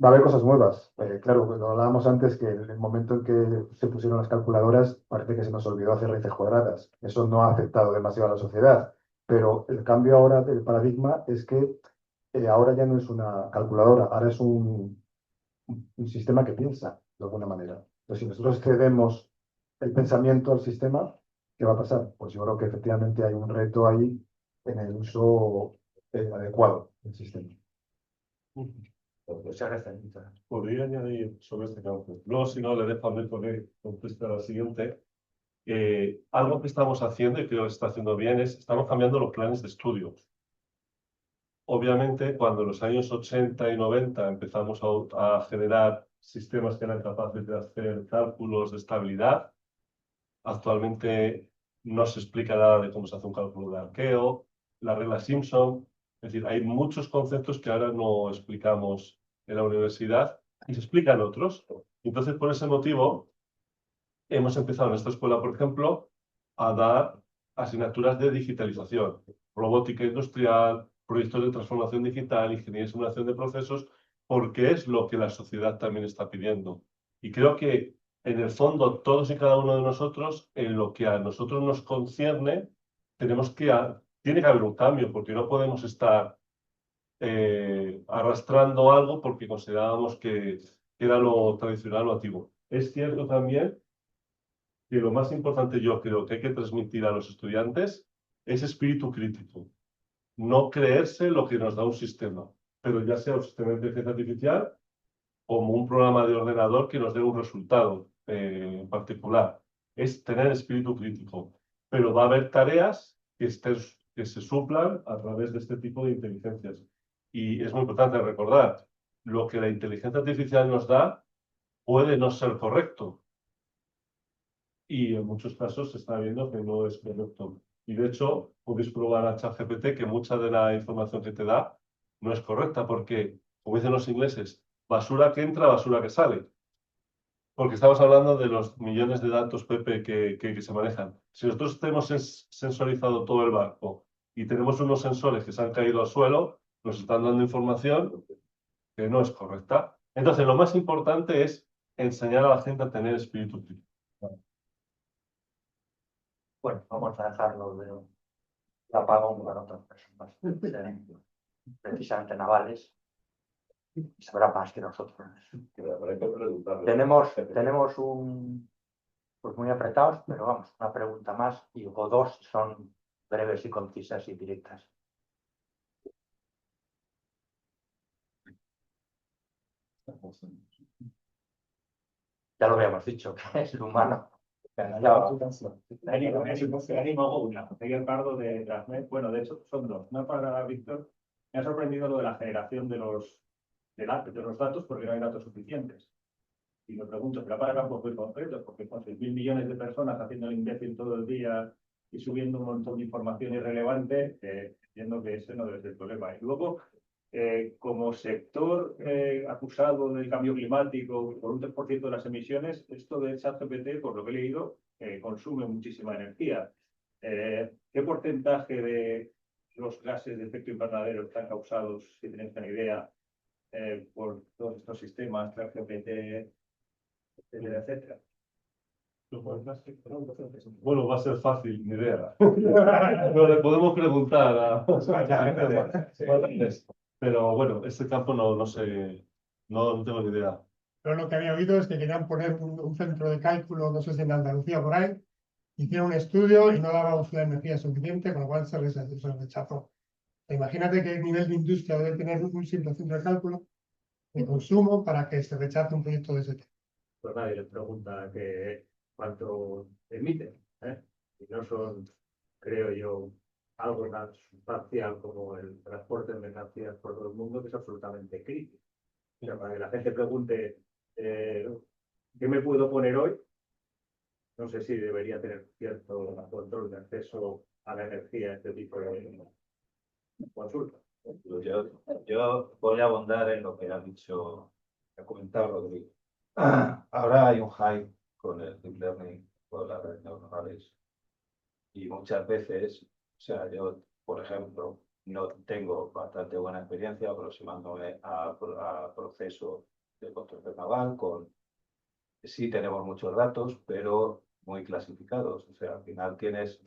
Va a haber cosas nuevas. Claro, lo hablábamos antes que en el momento en que se pusieron las calculadoras, parece que se nos olvidó hacer raíces cuadradas. Eso no ha afectado demasiado a la sociedad. Pero el cambio ahora del paradigma es que ahora ya no es una calculadora, ahora es un sistema que piensa de alguna manera. Entonces, si nosotros cedemos el pensamiento al sistema, ¿qué va a pasar? Pues yo creo que efectivamente hay un reto ahí en el uso adecuado del sistema. Muchas gracias, Víctor. Podría añadir sobre este campo. Luego, si no, le dejo a Alberto que conteste a la siguiente. Algo que estamos haciendo, y creo que está haciendo bien, es estamos cambiando los planes de estudio. Obviamente, cuando en los años 80 y 90 empezamos a generar sistemas que eran capaces de hacer cálculos de estabilidad, actualmente no se explica nada de cómo se hace un cálculo de arqueo, la regla Simpson. Es decir, hay muchos conceptos que ahora no explicamos en la universidad y se explican otros. Entonces, por ese motivo, hemos empezado en esta escuela, por ejemplo, a dar asignaturas de digitalización, robótica industrial, proyectos de transformación digital, ingeniería y simulación de procesos, porque es lo que la sociedad también está pidiendo. Y creo que, en el fondo, todos y cada uno de nosotros, en lo que a nosotros nos concierne, tiene que haber un cambio, porque no podemos estar arrastrando algo porque considerábamos que era lo tradicional o antiguo. Es cierto también que lo más importante yo creo que hay que transmitir a los estudiantes es espíritu crítico. No creerse lo que nos da un sistema, pero ya sea un sistema de inteligencia artificial como un programa de ordenador que nos dé un resultado en particular. Es tener espíritu crítico. Pero va a haber tareas que se suplan a través de este tipo de inteligencias. Y es muy importante recordar, lo que la inteligencia artificial nos da puede no ser correcto. Y en muchos casos se está viendo que no es correcto. Y de hecho, podéis probar a ChatGPT que mucha de la información que te da no es correcta, porque, como dicen los ingleses, basura que entra, basura que sale. Porque estamos hablando de los millones de datos, Pepe, que se manejan. Si nosotros tenemos sensorizado todo el barco y tenemos unos sensores que se han caído al suelo, nos están dando información que no es correcta. Entonces, lo más importante es enseñar a la gente a tener espíritu crítico. Bueno, vamos a dejarlo de apagón para otras personas, precisamente navales, y sabrá más que nosotros. Tenemos pues muy apretados, pero vamos, una pregunta más o dos son breves y concisas y directas. Ya lo habíamos dicho, que es el humano. Miguel Pardo de Transmed. Bueno, de hecho, son dos. Una para Víctor. Me ha sorprendido lo de la generación de los datos porque no hay datos suficientes. Y me pregunto, ¿será para campos muy concretos? Porque con 6.000 millones de personas haciendo el imbécil todo el día y subiendo un montón de información irrelevante, entiendo que ese no debe ser el problema. Y luego, como sector acusado del cambio climático por un 3% de las emisiones, esto de ChatGPT, por lo que he leído, consume muchísima energía. ¿Qué porcentaje de los gases de efecto invernadero están causados, si tenéis una idea, por todos estos sistemas, ChatGPT, etcétera, etcétera. Bueno, va a ser fácil, ni idea. No le podemos preguntar a pero bueno, este campo no sé, no tengo ni idea. Pero lo que había oído es que querían poner un centro de cálculo, no sé si en Andalucía o por ahí, hicieron un estudio y no daba uso de energía suficiente, con lo cual se rechazó. Imagínate qué nivel de industria debe tener un simple centro de cálculo de consumo para que se rechace un proyecto de ese tipo. Pues nadie les pregunta cuánto emiten, ¿eh? Y no son, creo yo, algo tan sustancial como el transporte de mercancías por todo el mundo, que es absolutamente crítico. O sea, para que la gente pregunte ¿qué me puedo poner hoy? No sé si debería tener cierto control de acceso a la energía, este tipo de consulta. Yo voy a abundar en lo que ha dicho, ha comentado Rodrigo. Ahora hay un hype con el deep learning, con las redes neuronales. Y muchas veces, o sea, yo, por ejemplo, no tengo bastante buena experiencia aproximándome a procesos de construcción naval. Sí tenemos muchos datos, pero muy clasificados. O sea, al final tienes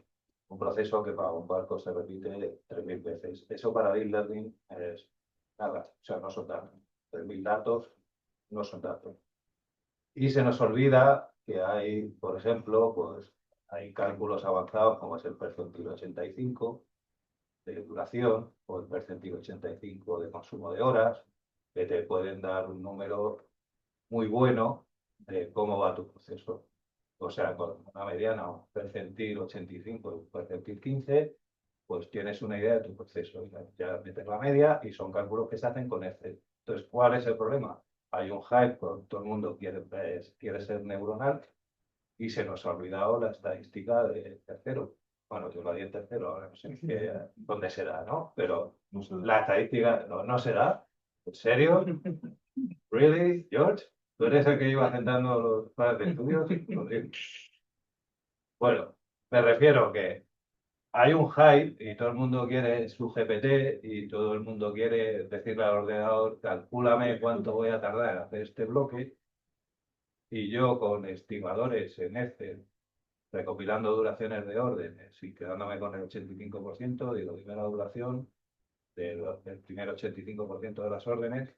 un proceso que para un barco se repite 3000 veces. Eso para deep learning es nada, o sea, no son datos. 3000 datos no son datos. Y se nos olvida que hay, por ejemplo, pues hay cálculos avanzados como es el percentil 85 de duración o el percentil 85 de consumo de horas, que te pueden dar un número muy bueno de cómo va tu proceso. O sea, con una mediana, un percentil 85 y un percentil 15, pues tienes una idea de tu proceso. Ya metes la media y son cálculos que se hacen con Excel. Entonces, ¿cuál es el problema? Hay un hype, todo el mundo quiere ser neuronal y se nos ha olvidado la estadística de tercero. Bueno, yo la di en tercero, ahora no sé dónde será, ¿no? Pero No sé. la estadística no será. ¿En serio? ¿Really, George? ¿Tú eres el que iba sentando los planes de estudios? Bueno, me refiero que hay un hype y todo el mundo quiere su GPT y todo el mundo quiere decirle al ordenador, calcúlame cuánto voy a tardar en hacer este bloque. Y yo con estimadores en Excel, recopilando duraciones de órdenes y quedándome con el 85%, digo, dime la duración del primer 85% de las órdenes,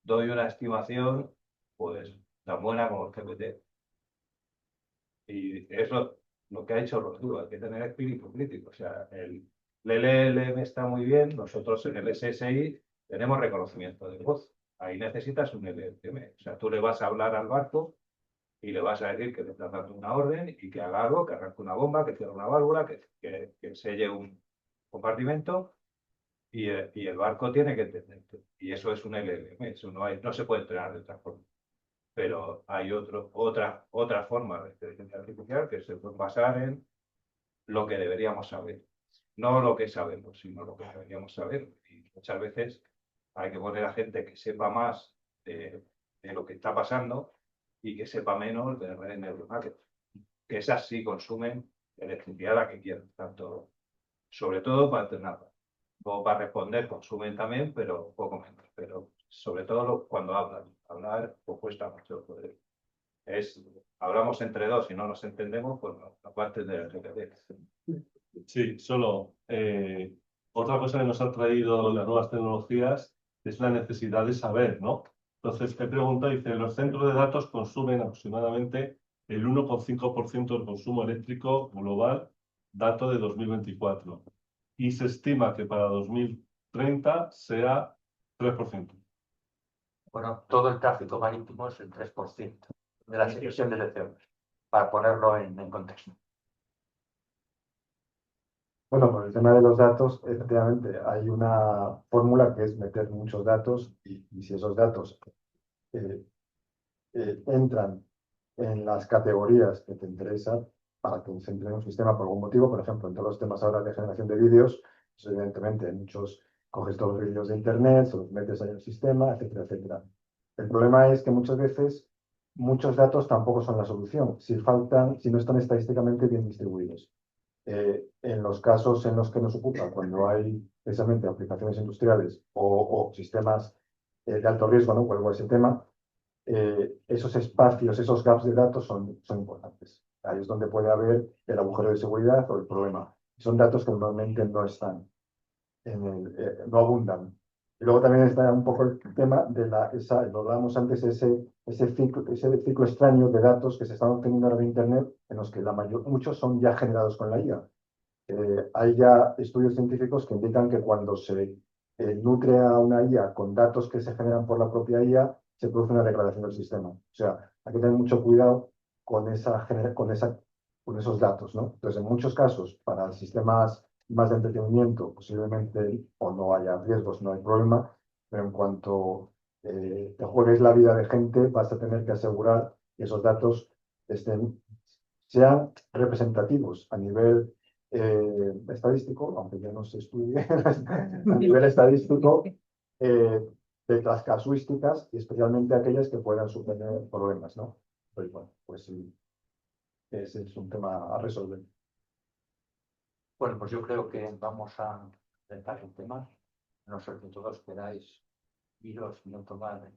doy una estimación pues tan buena como el GPT. Y es lo que ha hecho Rodrigo, hay que tener espíritu crítico. O sea, el LLM está muy bien, nosotros en el SSI tenemos reconocimiento de voz. Ahí necesitas un LLM. O sea, tú le vas a hablar al barco y le vas a decir que le estás dando una orden y que haga algo, que arranque una bomba, que cierre una válvula, que selle un compartimento y el barco tiene que entender. Y eso es un LLM, eso no se puede entrenar de otra forma. Pero hay otra forma de inteligencia artificial que se puede basar en lo que deberíamos saber. No lo que sabemos, sino lo que deberíamos saber. Y muchas veces hay que poner a gente que sepa más de lo que está pasando y que sepa menos de redes neuronales. Que esas sí consumen electricidad la que quieran, tanto, sobre todo para entrenar. Luego para responder consumen también, pero poco menos. Pero sobre todo cuando hablan. Hablar pues cuesta mucho poder. Hablamos entre dos y no nos entendemos, pues aparte de repetir. Sí, solo otra cosa que nos ha traído las nuevas tecnologías es la necesidad de saber, ¿no? Entonces, te pregunto, dice, los centros de datos consumen aproximadamente el 1,5% del consumo eléctrico global, dato de 2024. Y se estima que para 2030 sea 3%. Bueno, todo el tráfico marítimo es el 3% de las emisiones de CO2, para ponerlo en contexto. Bueno, por el tema de los datos, efectivamente, hay una fórmula que es meter muchos datos y si esos datos entran en las categorías que te interesan para que se entre en un sistema por algún motivo, por ejemplo, en todos los temas ahora de generación de vídeos, pues evidentemente muchos coges todos los vídeos de internet, se los metes ahí en el sistema, etcétera, etcétera. El problema es que muchas veces muchos datos tampoco son la solución, si no están estadísticamente bien distribuidos. En los casos en los que nos ocupa, cuando hay precisamente aplicaciones industriales o sistemas de alto riesgo, ¿no? Vuelvo a ese tema, esos espacios, esos gaps de datos son importantes. Ahí es donde puede haber el agujero de seguridad o el problema. Son datos que normalmente no están, no abundan. Y luego también está un poco el tema de lo hablábamos antes, ese ciclo extraño de datos que se están obteniendo ahora de Internet, en los que muchos son ya generados con la IA. Hay ya estudios científicos que indican que cuando se nutre a una IA con datos que se generan por la propia IA, se produce una degradación del sistema. O sea, hay que tener mucho cuidado con esos datos, ¿no? Entonces, en muchos casos, para sistemas más de entretenimiento, posiblemente o no haya riesgos, no hay problema, pero en cuanto te juegues la vida de gente, vas a tener que asegurar que esos datos sean representativos a nivel estadístico, aunque ya no se estudie, a nivel estadístico, de las casuísticas y especialmente aquellas que puedan suponer problemas, ¿no? Pues bueno, pues sí, ese es un tema a resolver. Bueno, pues yo creo que vamos a dejar el tema. No sé que todos queráis iros y no tomar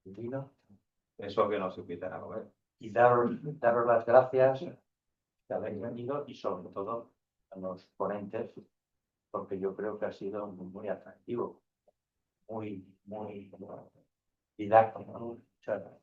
el vino. Eso que nos invitan a comer. Y daros las gracias que habéis venido y sobre todo a los ponentes, porque yo creo que ha sido muy atractivo, muy didáctico. Muchas gracias.